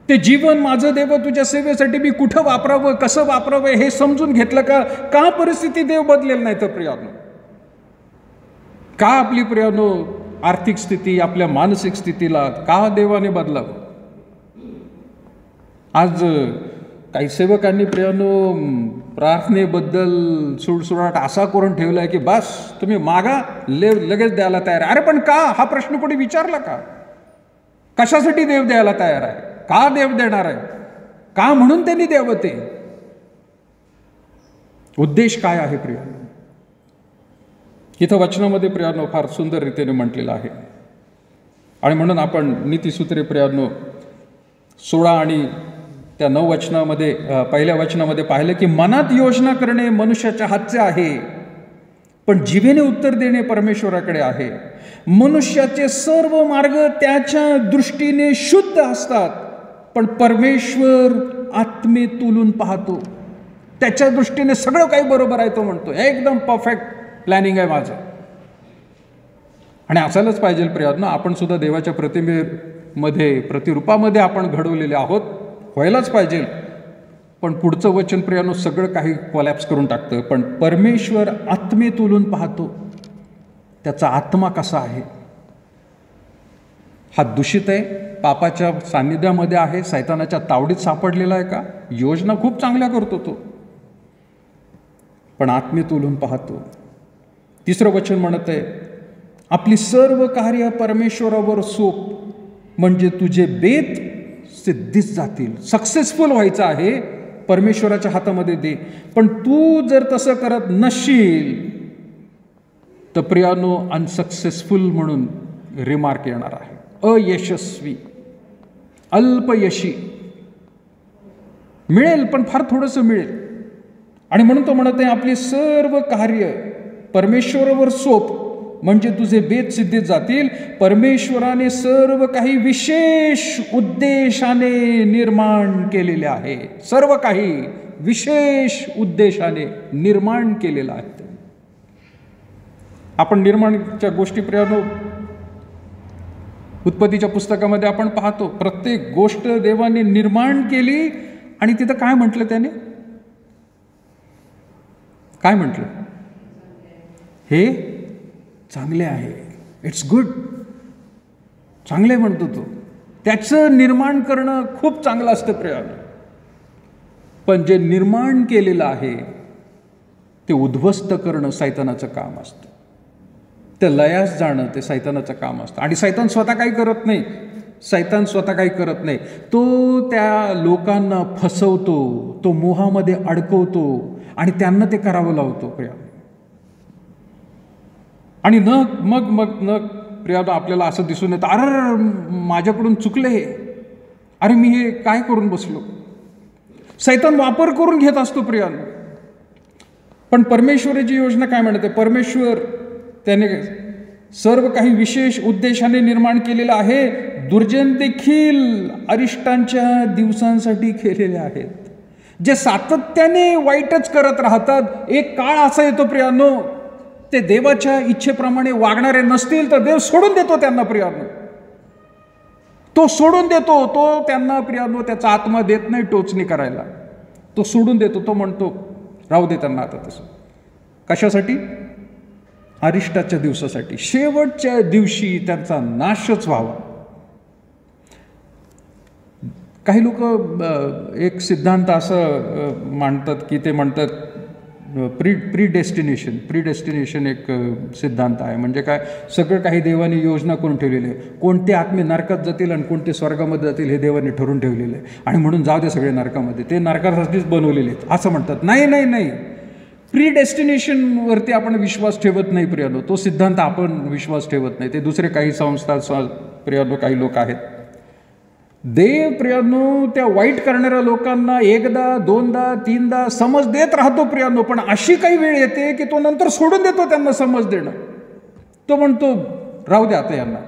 ते जीवन माझं देव तुझ्या सेवेसाठी मी कुठं वापरावं, कसं वापरावं हे समजून घेतलं का? का परिस्थिती देव बदलेल नाही तर प्रियांनो? का आपली प्रियांनो आर्थिक स्थिती, आपल्या मानसिक स्थितीला का देवाने बदलावं? आज काही सेवकांनी प्रियांनो प्रार्थनेबद्दल सुळसुळाट असा करून ठेवलाय की बस तुम्ही मागा, लगेच द्यायला तयार आहे. अरे पण का? हा प्रश्न कोणी विचारला का? कशासाठी देव द्यायला तयार आहे? का देव देणार आहे? का म्हणून त्यांनी द्यावं? ते उद्देश काय आहे प्रियांनो? इथं वचनामध्ये प्रियांनो फार सुंदर रीतीने म्हटलेलं आहे. आणि म्हणून आपण नीतिसूत्रे प्रियांनो 16 आणि त्या 9 वचनामध्ये, पहिल्या वचनामध्ये पाहिलं की मनात योजना करणे मनुष्याच्या हातचे आहे, पण जिभेने उत्तर देणे परमेश्वराकडे आहे. मनुष्याचे सर्व मार्ग त्याच्या दृष्टीने शुद्ध असतात, पण परमेश्वर आत्मेतून पाहतो. त्याच्या दृष्टीने सगळं काही बरोबर आहे तो म्हणतो, एकदम परफेक्ट प्लॅनिंग आहे माझं. आणि असायलाच पाहिजे प्रियांनो. आपण सुद्धा देवाच्या प्रतिमेमध्ये, प्रतिरूपामध्ये आपण घडवलेले आहोत, व्हायलाच पाहिजे. पण पुढचं वचन प्रियांनो सगळं काही कोलॅप्स करून टाकतं. पण परमेश्वर आत्मेतून पाहतो, त्याचा आत्मा कसा आहे? हा दूषित आहे, पापाच्या सान्निध्यामध्ये आहे, सैतानाच्या तावडीत सापडलेला आहे का? योजना खूप चांगल्या करतो तो, पण आत्मेतून पाहतो. तिसरं वचन म्हणत आहे, आपली सर्व कार्य परमेश्वरावर सोप, म्हणजे तुझे बेत सिद्धीस जातील. सक्सेसफुल व्हायचं आहे, परमेश्वराच्या हातामध्ये दे. पण तू जर तसं करत नसशील तर प्रियांनो अनसक्सेसफुल म्हणून रिमार्क येणार आहे. अयशस्वी, अल्पयशी मिळेल, पण फार थोडंसं मिळेल. आणि म्हणून तो म्हणत आहे, आपली सर्व कार्य परमेश्वरावर सोप, म्हणजे तुझे बेत सिद्धीत जातील. परमेश्वराने सर्व काही विशेष उद्देशाने निर्माण केलेले आहे. सर्व काही विशेष उद्देशाने निर्माण केलेलं आहे. आपण निर्माणच्या गोष्टी प्रियांनो उत्पत्तीच्या पुस्तकामध्ये आपण पाहतो, प्रत्येक गोष्ट देवाने निर्माण केली. आणि तिथं काय म्हटलं त्याने? काय म्हटलं? हे चांगले आहे, इट्स गुड. चांगले म्हणतो तो. त्याचं निर्माण करणं खूप चांगलं असतं प्रियांनो. पण जे निर्माण केलेलं आहे ते उद्ध्वस्त करणं सैतानाचं काम असतं. ते लयास जाणं ते सैतानाचं काम असतं. आणि सैतान स्वतः काही करत नाही. सैतान स्वतः काही करत नाही. तो त्या लोकांना फसवतो, तो मोहामध्ये अडकवतो आणि त्यांना ते करावं लावतो प्रिया. आणि मग प्रियानो आपल्याला असं दिसून येतं, अरे माझ्याकडून चुकलं हे, अरे मी हे काय करून बसलो. सैतान वापर करून घेत असतो प्रियानो. पण परमेश्वराची योजना काय म्हणते? परमेश्वर त्याने सर्व काही विशेष उद्देशाने निर्माण केलेलं आहे. दुर्जन देखील अरिष्टांच्या दिवसांसाठी केलेले आहेत. जे सातत्याने वाईटच करत राहतात, एक काळ असा येतो प्रियानो, ते देवाच्या इच्छेप्रमाणे वागणारे नसतील तर देव सोडून देतो त्यांना प्रियानो. तो सोडून देतो. तो त्यांना प्रियानो त्याचा आत्मा देत नाही टोचणी करायला. तो सोडून देतो. तो म्हणतो राहू दे त्यांना आता तसं. कशासाठी? अरिष्टाच्या दिवसासाठी. शेवटच्या दिवशी त्यांचा नाशच व्हावा. काही लोक एक सिद्धांत असं मांडतात की ते म्हणतात प्री डेस्टिनेशन एक सिद्धांत आहे. म्हणजे काय? सगळं काही देवाने योजना करून ठेवलेली आहे. कोणते आत्मे नरकात जातील आणि कोणते स्वर्गामध्ये जातील हे देवाने ठरवून ठेवलेलं आहे. आणि म्हणून जाऊ दे सगळे नरकामध्ये, ते नरकासाठीच बनवलेले आहेत असं म्हणतात. नाही, प्री डेस्टिनेशनवरती आपण विश्वास ठेवत नाही प्रियानो. तो सिद्धांत आपण विश्वास ठेवत नाही. ते दुसरे काही संस्था प्रियानो, काही लोक आहेत. देव प्रियानो त्या वाईट करणाऱ्या लोकांना एकदा, दोनदा, तीनदा समज देत राहतो प्रियानो. पण अशी काही वेळ येते की तो नंतर सोडून देतो त्यांना समज देणं. तो म्हणतो राहू द्या आता यांना.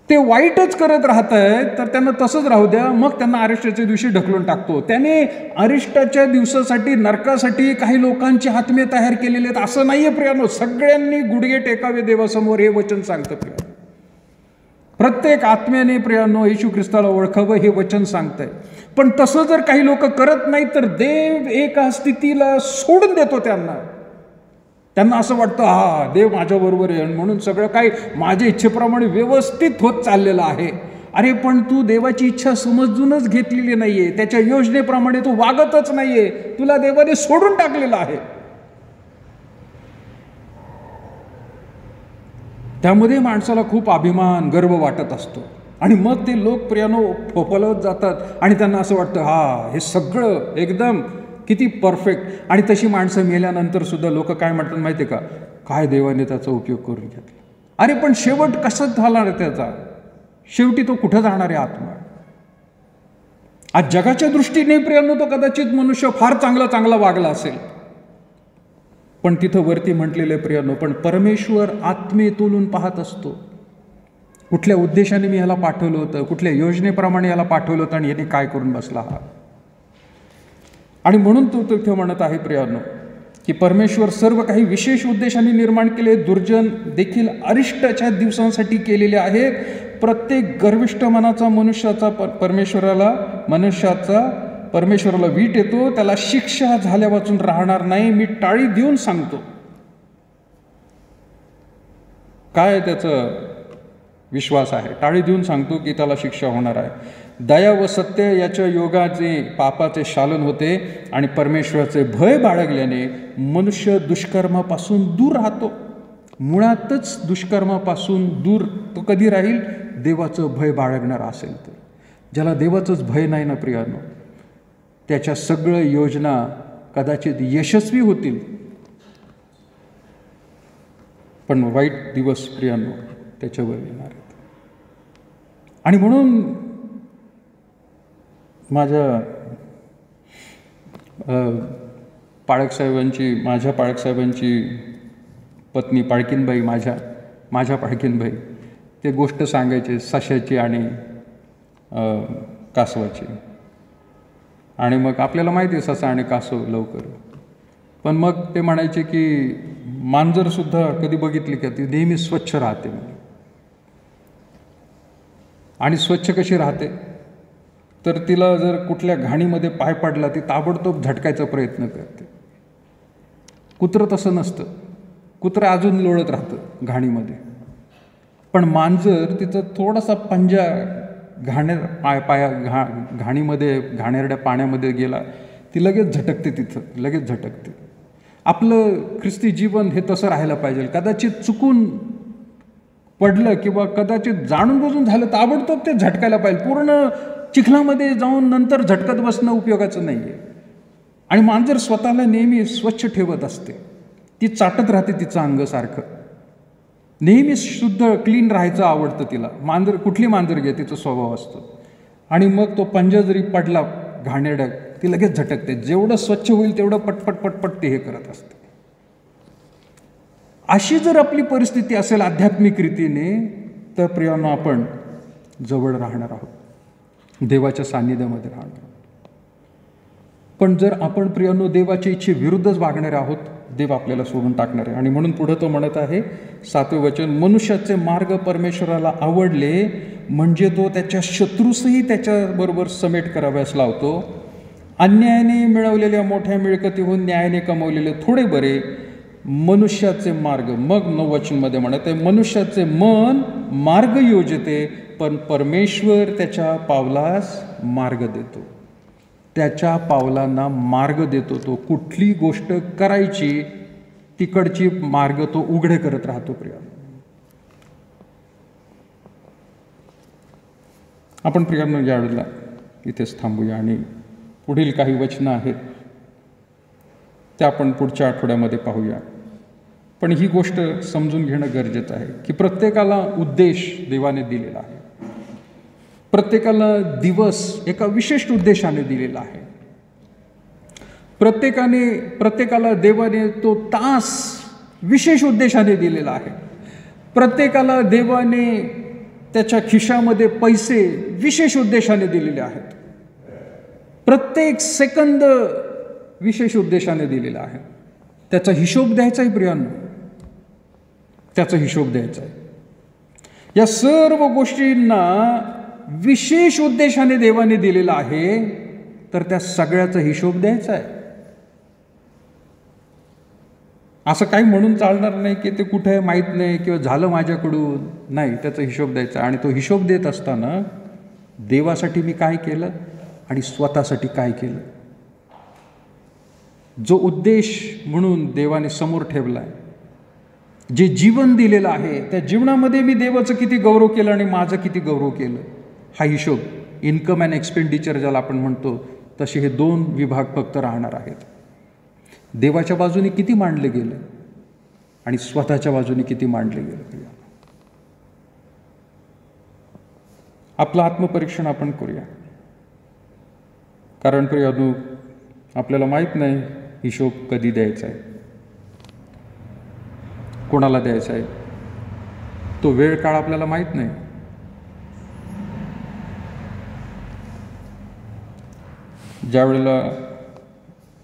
ते वाईटच करत राहत आहेत तर त्यांना तसंच राहू द्या. मग त्यांना अरिष्टाच्या दिवशी ढकलून टाकतो. त्याने अरिष्टाच्या दिवसासाठी, नरकासाठी काही लोकांचे आत्मे तयार केलेले आहेत असं नाहीये प्रियानो. सगळ्यांनी गुडघे टेकावे देवासमोर हे वचन सांगतं प्रियानो. प्रत्येक आत्म्याने प्रियानो येशू ख्रिस्ताला ओळखावं हे वचन सांगतंय. पण तसं जर काही लोक करत नाही तर देव एका स्थितीला सोडून देतो त्यांना. त्यांना असं वाटतं हा देव माझ्याबरोबर आहे म्हणून सगळं काही माझ्या इच्छेप्रमाणे व्यवस्थित होत चाललेलं आहे. अरे पण तू देवाची इच्छा समजूनच घेतलेली नाहीये. त्याच्या योजनेप्रमाणे तू वागतच नाहीये. तुला देवाने सोडून टाकलेलं आहे. त्यामध्ये माणसाला खूप अभिमान, गर्व वाटत असतो. आणि मग ते लोक प्रियानो फोफलवत जातात आणि त्यांना असं वाटतं हा हे सगळं एकदम किती परफेक्ट. आणि तशी माणसं मेल्यानंतर सुद्धा लोक काय म्हणतात माहिती आहे का? काय देवाने त्याचा उपयोग करून घेतला. अरे पण शेवट कसं झाला त्याचा? शेवटी तो कुठं जाणार आहे आत्मा? आज जगाच्या दृष्टीने प्रियानो तो कदाचित मनुष्य फार चांगला वागला असेल. पण तिथं वरती म्हटलेले प्रियानो, पण परमेश्वर आत्मे तोलून पाहत असतो. कुठल्या उद्देशाने मी ह्याला पाठवलं होतं, कुठल्या योजनेप्रमाणे याला पाठवलं होतं आणि याने काय करून बसला हा. आणि म्हणून तो तिथे म्हणत आहे प्रियानो की परमेश्वर सर्व काही विशेष उद्देशाने निर्माण केले. दुर्जन देखील अरिष्टाच्या दिवसांसाठी केलेले आहेत. प्रत्येक गर्विष्ठ मनाचा मनुष्याचा परमेश्वराला वीट येतो. त्याला शिक्षा झाल्या वाचून राहणार नाही. मी टाळी देऊन सांगतो. काय त्याचं विश्वास आहे? टाळी देऊन सांगतो की त्याला शिक्षा होणार आहे. दया व सत्य याच्या योगाचे पापाचे शालन होते आणि परमेश्वराचे भय बाळगल्याने मनुष्य दुष्कर्मापासून दूर राहतो. मुळातच दुष्कर्मापासून दूर तो कधी राहील? देवाचं भय बाळगणार असेल तर. ज्याला देवाचंच भय नाही ना प्रियानो, त्याच्या सगळ्या योजना कदाचित यशस्वी होतील पण वाईट दिवस प्रियानो त्याच्यावर येणार आहेत. आणि म्हणून माझ्या माझ्या पाळकसाहेबांची पत्नी पाळकीनबाई, माझ्या पाळकीनबाई ते गोष्ट सांगायचे सश्याची आणि कासवाची. आणि मग आपल्याला माहिती आहे ससा आणि कासव लवकर. पण मग ते म्हणायचे की मांजरसुद्धा कधी बघितली का ती नेहमी स्वच्छ राहते. आणि स्वच्छ कशी राहते तर तिला जर कुठल्या घाणीमध्ये पाय पडला ती ताबडतोब झटकायचा प्रयत्न करते. कुत्रं तसं नसतं. कुत्रं अजून लोळत राहतं घाणीमध्ये. पण मांजर तिचं थोडासा पंजा घाणीमध्ये घाणेरड्या पाण्यामध्ये गेला ती लगेच झटकते. तिथं लगेच झटकते. आपलं ख्रिस्ती जीवन हे तसं राहायला पाहिजे. कदाचित चुकून पडलं किंवा कदाचित जाणून बुजून झालं ताबडतोब ते झटकायला पाहिजे. पूर्ण चिखलामध्ये जाऊन नंतर झटकत बसणं उपयोगाचं नाही आहे. आणि मांजर स्वतःला नेहमी स्वच्छ ठेवत असते. ती चाटत राहते तिचं अंग सारखं. नेहमी शुद्ध क्लीन राहायचं आवडतं तिला. कुठली मांजर घे, तिचा स्वभाव असतो. आणि मग तो पंजा जरी पडला घाणेरडा, ती लगेच झटकते. जेवढं स्वच्छ होईल तेवढं पटपट पटपट ते हे करत असते. अशी जर आपली परिस्थिती असेल आध्यात्मिक रीतीने, तर प्रियांनो आपण जवळ राहणार आहोत, देवाच्या सान्निध्यामध्ये राहणार आहोत. पण जर आपण प्रियांनो देवाच्या इच्छेविरुद्धच वागणारे आहोत, देव आपल्याला सोडून टाकणार आहे. आणि म्हणून पुढे तो म्हणत आहे 7वें वचन, मनुष्याचे मार्ग परमेश्वराला आवडले म्हणजे तो त्याच्या शत्रूसही त्याच्याबरोबर समेट कराव्यास लावतो. अन्यायाने मिळवलेल्या मोठ्या मिळकतीहून न्यायाने कमवलेले थोडे बरे. मनुष्याचे मार्ग, मग 9 वचनमध्ये म्हणत आहे, मनुष्याचे मन मार्ग योजते पण परमेश्वर त्याच्या पावलास मार्ग देतो. त्याच्या पावलांना मार्ग देतो. तो कुठली गोष्ट करायची तिकडची मार्ग तो उघडे करत राहतो. प्रियांनो, आपण प्रियांनो यावेळेला इथेच थांबूया आणि पुढील काही वचनं आहेत ते आपण पुढच्या आठवड्यामध्ये पाहूया. पण ही गोष्ट समजून घेणं गरजेचं आहे की प्रत्येकाला उद्देश देवाने दिलेला आहे. प्रत्येकाला दिवस एका विशिष्ट उद्देशाने दिलेला आहे. प्रत्येकाला देवाने तो तास विशेष उद्देशाने दिलेला आहे. प्रत्येकाला देवाने त्याच्या खिशामध्ये पैसे विशेष उद्देशाने दिलेले आहेत. प्रत्येक सेकंद विशेष उद्देशाने दिलेला आहे. त्याचा हिशोब द्यायचा आहे प्रियांनो, त्याचा हिशोब द्यायचा आहे. या सर्व गोष्टींना विशेष उद्देशाने देवाने दिलेला आहे, तर त्या सगळ्याचा हिशोब द्यायचा आहे. असं काही म्हणून चालणार नाही की ते कुठे आहे माहीत नाही किंवा झालं माझ्याकडून. नाही, त्याचा हिशोब द्यायचा. आणि तो हिशोब देत असताना देवासाठी मी काय केलं आणि स्वतःसाठी काय केलं, जो उद्देश म्हणून देवाने समोर ठेवला आहे, जे जीवन दिलेलं आहे, त्या जीवनामध्ये मी देवाचं किती गौरव केलं आणि माझं किती गौरव केलं, हा हिशोब, इन्कम अँड एक्सपेंडिचर ज्याला आपण म्हणतो, तसे हे 2 विभाग फक्त राहणार आहेत. देवाच्या बाजूने किती मांडले गेलं आणि स्वतःच्या बाजूने किती मांडले गेलं. आपलं आत्मपरीक्षण आपण करूया. कारण प्रियांनो, आपल्याला माहीत नाही हिशोब कधी द्यायचा आहे, कोणाला द्यायचा आहे. तो वेळ काळ आपल्याला माहीत नाही. ज्या वेळेला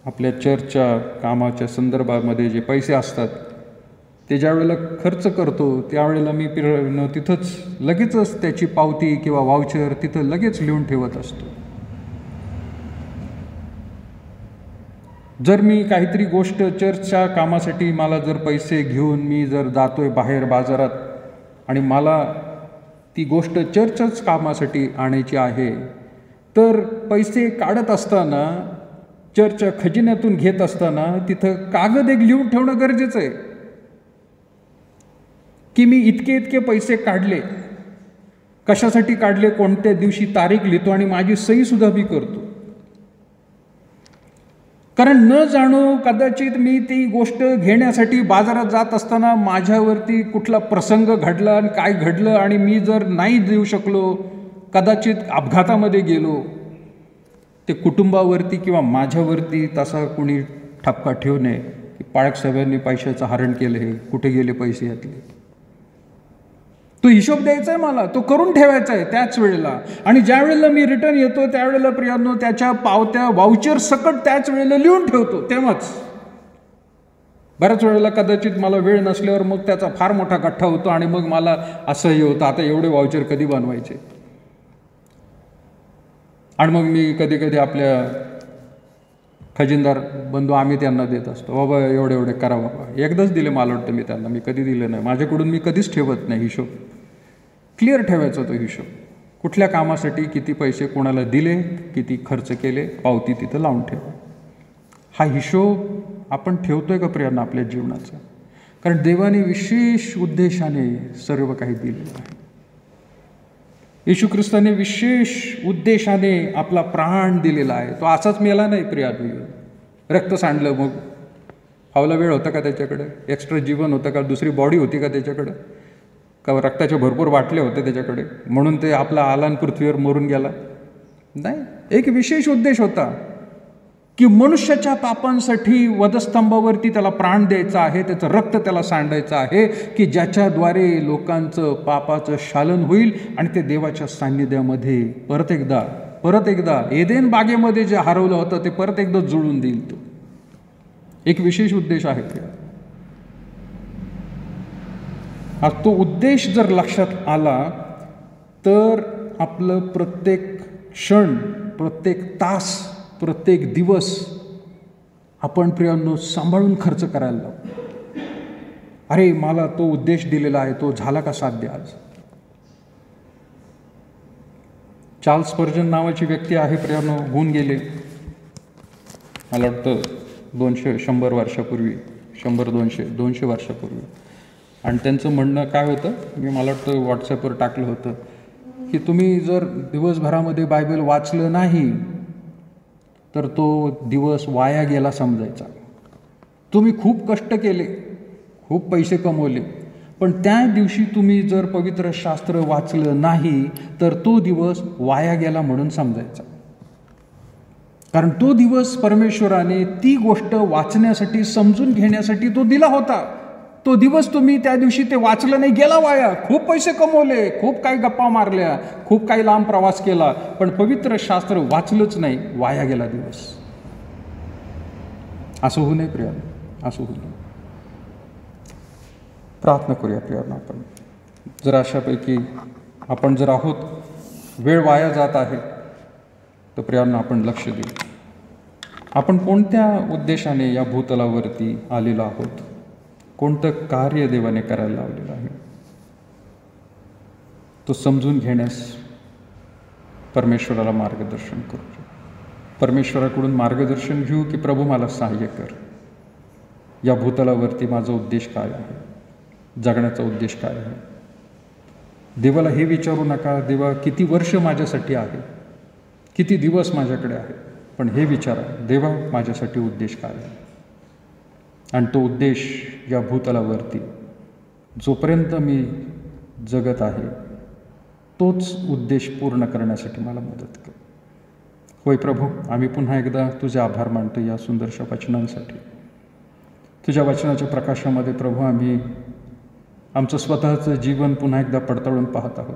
आपल्या चर्चच्या कामाच्या संदर्भामध्ये जे पैसे असतात ते ज्या वेळेला खर्च करतो, त्यावेळेला मी तिथंच लगेचच त्याची पावती किंवा वाउचर तिथं लगेच लिहून ठेवत असतो. जर मी काहीतरी गोष्ट चर्चच्या कामासाठी मला जर पैसे घेऊन मी जर जातोय बाहेर बाजारात आणि मला ती गोष्ट चर्चच्याच कामासाठी आणायची आहे, तर पैसे काढत असताना, चर्चच्या खजिन्यातून घेत असताना तिथं कागद एक लिहून ठेवणं गरजेचं आहे की मी इतके पैसे काढले, कशासाठी काढले, कोणत्या दिवशी तारीख लिहितो आणि माझी सही सुद्धा मी करतो. कारण न जाणो कदाचित मी ती गोष्ट घेण्यासाठी बाजारात जात असताना माझ्यावरती कुठला प्रसंग घडला आणि काय घडलं आणि मी जर नाही देऊ शकलो, कदाचित अपघातामध्ये गेलो, ते कुटुंबावरती किंवा माझ्यावरती तसा कोणी ठपका ठेवू नये की पाळक साहेबांनी पैशाचं हरण केलं, हे कुठे गेले पैसे यातले. तो हिशोब द्यायचा आहे मला, तो करून ठेवायचा आहे त्याच वेळेला. आणि ज्या वेळेला मी रिटर्न येतो त्यावेळेला प्रियांनो त्याच्या पावत्या वाउचर सकट त्याच वेळेला लिहून ठेवतो. तेव्हाच बऱ्याच वेळेला कदाचित मला वेळ नसल्यावर मग त्याचा फार मोठा गठ्ठा होतो आणि मग मला असंही होतं, आता एवढे वाउचर कधी बनवायचे. आणि मग मी कधी कधी आपल्या खजिनदार बंधू आम्ही त्यांना देत असतो, बाबा एवढे करा बाबा. एकदाच दिले मला वाटतं मी त्यांना, मी कधी दिलं नाही. माझ्याकडून मी कधीच ठेवत नाही हिशोब. क्लिअर ठेवायचा तो हिशोब, कुठल्या कामासाठी किती पैसे कोणाला दिले, किती खर्च केले, पावती तिथं लावून ठेवा. हा हिशोब आपण ठेवतोय का प्रियांनो आपल्या जीवनाचा? कारण देवाने विशेष उद्देशाने सर्व काही दिलेलं आहे. येशू ख्रिस्ताने विशेष उद्देशाने आपला प्राण दिलेला आहे. तो असाच मेला नाही प्रियांनो, रक्त सांडलं मग फावला वेळ होता का त्याच्याकडं, एक्स्ट्रा जीवन होतं का, दुसरी बॉडी होती का त्याच्याकडं? का रक्ताचे भरपूर बाटले होते त्याच्याकडे म्हणून ते आपला आलान पृथ्वीवर मरून गेला? नाही, एक विशेष उद्देश होता की मनुष्याच्या पापांसाठी वधस्तंभावरती त्याला प्राण द्यायचा आहे, त्याचं रक्त त्याला सांडायचं आहे, की ज्याच्याद्वारे लोकांचं पापाचं शालन होईल आणि ते देवाच्या सान्निध्यामध्ये परत एकदा एदेन बागेमध्ये जे हरवलं होतं ते परत एकदा जुळून देईल. तो एक विशेष उद्देश आहे. तो उद्देश जर लक्षात आला तर आपलं प्रत्येक क्षण, प्रत्येक तास, प्रत्येक दिवस आपण प्रियांनो सांभाळून खर्च करायला लागतो. अरे मला तो उद्देश दिलेला आहे, तो झाला का साध्य आज? चार्ल्स स्पर्जन नावाची व्यक्ती आहे प्रियांनो, होऊन गेले मला वाटतं 100 वर्षापूर्वी, 100-200 वर्षापूर्वी. आणि त्यांचं म्हणणं काय होतं, मी मला वाटतं व्हॉट्सॲपवर टाकलं होतं की तुम्ही जर दिवसभरामध्ये बायबल वाचलं नाही तर तो दिवस वाया गेला समजायचा. तुम्ही खूप कष्ट केले, खूप पैसे कमवले, पण त्या दिवशी तुम्ही जर पवित्र शास्त्र वाचलं नाही तर तो दिवस वाया गेला म्हणून समजायचा. कारण तो दिवस परमेश्वराने ती गोष्ट वाचण्यासाठी, समजून घेण्यासाठी तो दिला होता. तो दिवस तुम्ही त्या दिवशी ते वाचलं नाही, गेला वाया. खूप पैसे कमवले, खूप काही गप्पा मारल्या, खूप काही लांब प्रवास केला, पण पवित्र शास्त्र वाचलंच नाही, वाया गेला दिवस. असं होऊ नये प्रिया, असं होऊ नये. प्रार्थना करूया प्रियांनो. आपण जर अशापैकी आपण जर आहोत, वेळ वाया जात आहे, तर प्रियांनो आपण लक्ष देऊ. आपण कोणत्या उद्देशाने या भूतलावरती आलेलो आहोत, कोणतं कार्य देवाने करायला लावलेलं आहे, तो समजून घेण्यास परमेश्वराला मार्गदर्शन करू. परमेश्वराकडून मार्गदर्शन घेऊ की प्रभू मला सहाय्य कर, या भूतलावरती माझा उद्देश काय आहे, जगण्याचा उद्देश काय आहे. देवाला हे विचारू नका देवा किती वर्ष माझ्यासाठी आहे, किती दिवस माझ्याकडे आहे, पण हे विचारा देवा माझ्यासाठी उद्देश काय आहे. आणि तो उद्देश या भूतलावरती जोपर्यंत मी जगत आहे तोच उद्देश पूर्ण करण्यासाठी मला मदत कर. होय प्रभू, आम्ही पुन्हा एकदा तुझे आभार मानतो या सुंदरशा वचनांसाठी. तुझ्या वचनाच्या प्रकाशामध्ये प्रभू आम्ही आमचं स्वतःचं जीवन पुन्हा एकदा पडताळून पाहत आहोत.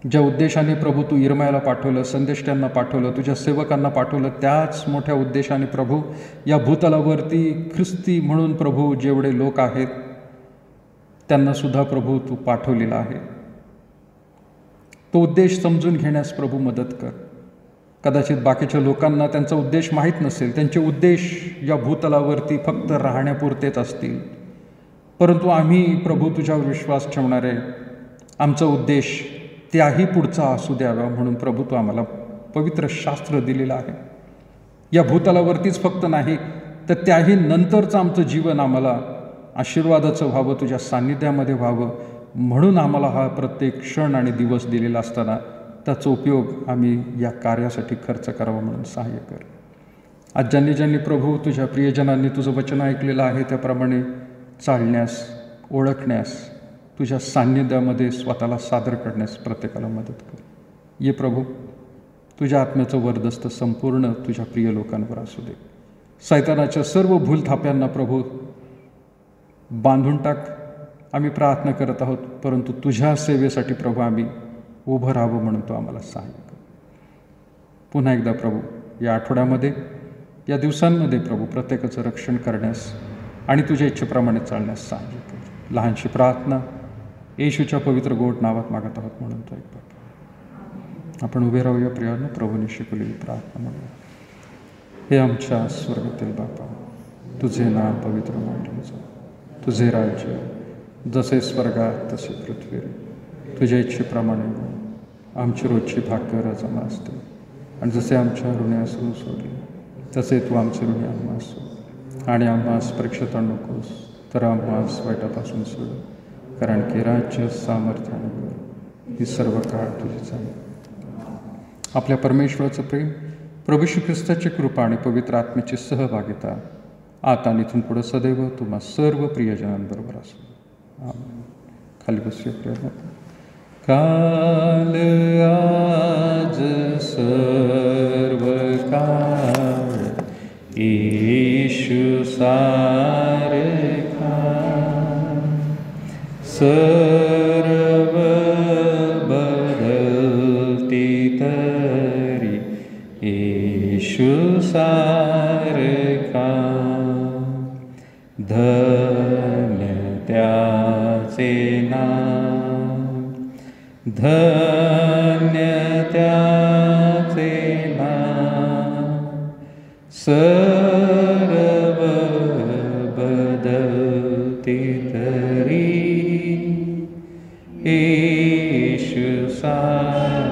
ज्या उद्देशाने प्रभू तू इरमायाला पाठवलं, संदेष्ट्यांना पाठवलं, तुझ्या सेवकांना पाठवलं, त्याच मोठ्या उद्देशाने प्रभू या भूतलावरती ख्रिस्ती म्हणून प्रभू जेवढे लोक आहेत त्यांनासुद्धा प्रभू तू पाठवलेला आहे. तो उद्देश समजून घेण्यास प्रभू मदत कर. कदाचित बाकीच्या लोकांना त्यांचा उद्देश माहीत नसेल, त्यांचे उद्देश या भूतलावरती फक्त राहण्यापुरतेच असतील, परंतु आम्ही प्रभू तुझ्यावर विश्वास ठेवणारे, आमचा उद्देश त्याही पुढचा असू द्यावा म्हणून प्रभू तू आम्हाला पवित्र शास्त्र दिलेलं आहे. या भूतलावरतीच फक्त नाही तर त्याही नंतरचं आमचं जीवन आम्हाला आशीर्वादाचं व्हावं, तुझ्या सान्निध्यामध्ये व्हावं म्हणून आम्हाला हा प्रत्येक क्षण आणि दिवस दिलेला असताना त्याचा उपयोग आम्ही या कार्यासाठी खर्च करावा म्हणून सहाय्य कर. आज ज्यांनी प्रभू तुझ्या प्रियजनांनी तुझं वचन ऐकलेलं आहे त्याप्रमाणे चालण्यास, ओळखण्यास, तुझ्या सान्निध्यामध्ये स्वतःला सादर करण्यास प्रत्येकाला मदत कर. ये प्रभू, तुझ्या आत्म्याचं वरदस्त संपूर्ण तुझ्या प्रिय लोकांवर असू दे. सैतानाच्या सर्व भूलथाप्यांना प्रभू बांधून टाक. आम्ही प्रार्थना करत आहोत, परंतु तुझ्या सेवेसाठी प्रभू आम्ही उभं राहावं म्हणून तो आम्हाला सहाय्य कर. पुन्हा एकदा प्रभू या आठवड्यामध्ये, या दिवसांमध्ये प्रभू प्रत्येकाचं रक्षण करण्यास आणि तुझ्या इच्छेप्रमाणे चालण्यास सहाय्य कर. लहानशी प्रार्थना येशूच्या पवित्र गोड नावात मागत आहोत म्हणून तो एक बाबा. आपण उभे राहूया प्रियांनो, प्रभूने शिकवलेली प्रार्थना म्हणूया. हे आमच्या स्वर्गातील बापा, तुझे नाव पवित्र मानले जाओ, तुझे राज्य जसे स्वर्गात तसे पृथ्वीवर, तुझ्या इच्छेप्रमाणे आमची रोजची भाकर आज आम्हाला असते, आणि जसे आमच्या ऋणी असू सोडले तसे तू आमचे ऋणी आम्हा असो, आणि आम्हास परीक्षेत आणू नकोस तर आम्हास वाईटापासून सोड, कारण की राज्य, सामर्थ्य आणि बळ ही सर्व काळ तुझीच आहे. आपल्या परमेश्वराचं प्रेम, प्रभू श्री ख्रिस्ताची कृपा आणि पवित्र आत्म्याची सहभागिता आता आणि इथून पुढे सदैव तुम्हा सर्व प्रियजनांबरोबर असो. आमेन. खाली बसूया प्रियामाता. काल आज सर्व काळ येशू सारखा, सर्व बदलते तरी येशू सारखा. धन्य त्याचे नाम, धन्य त्याचे नाम, सर्व बदलते तरी येशू सारखा.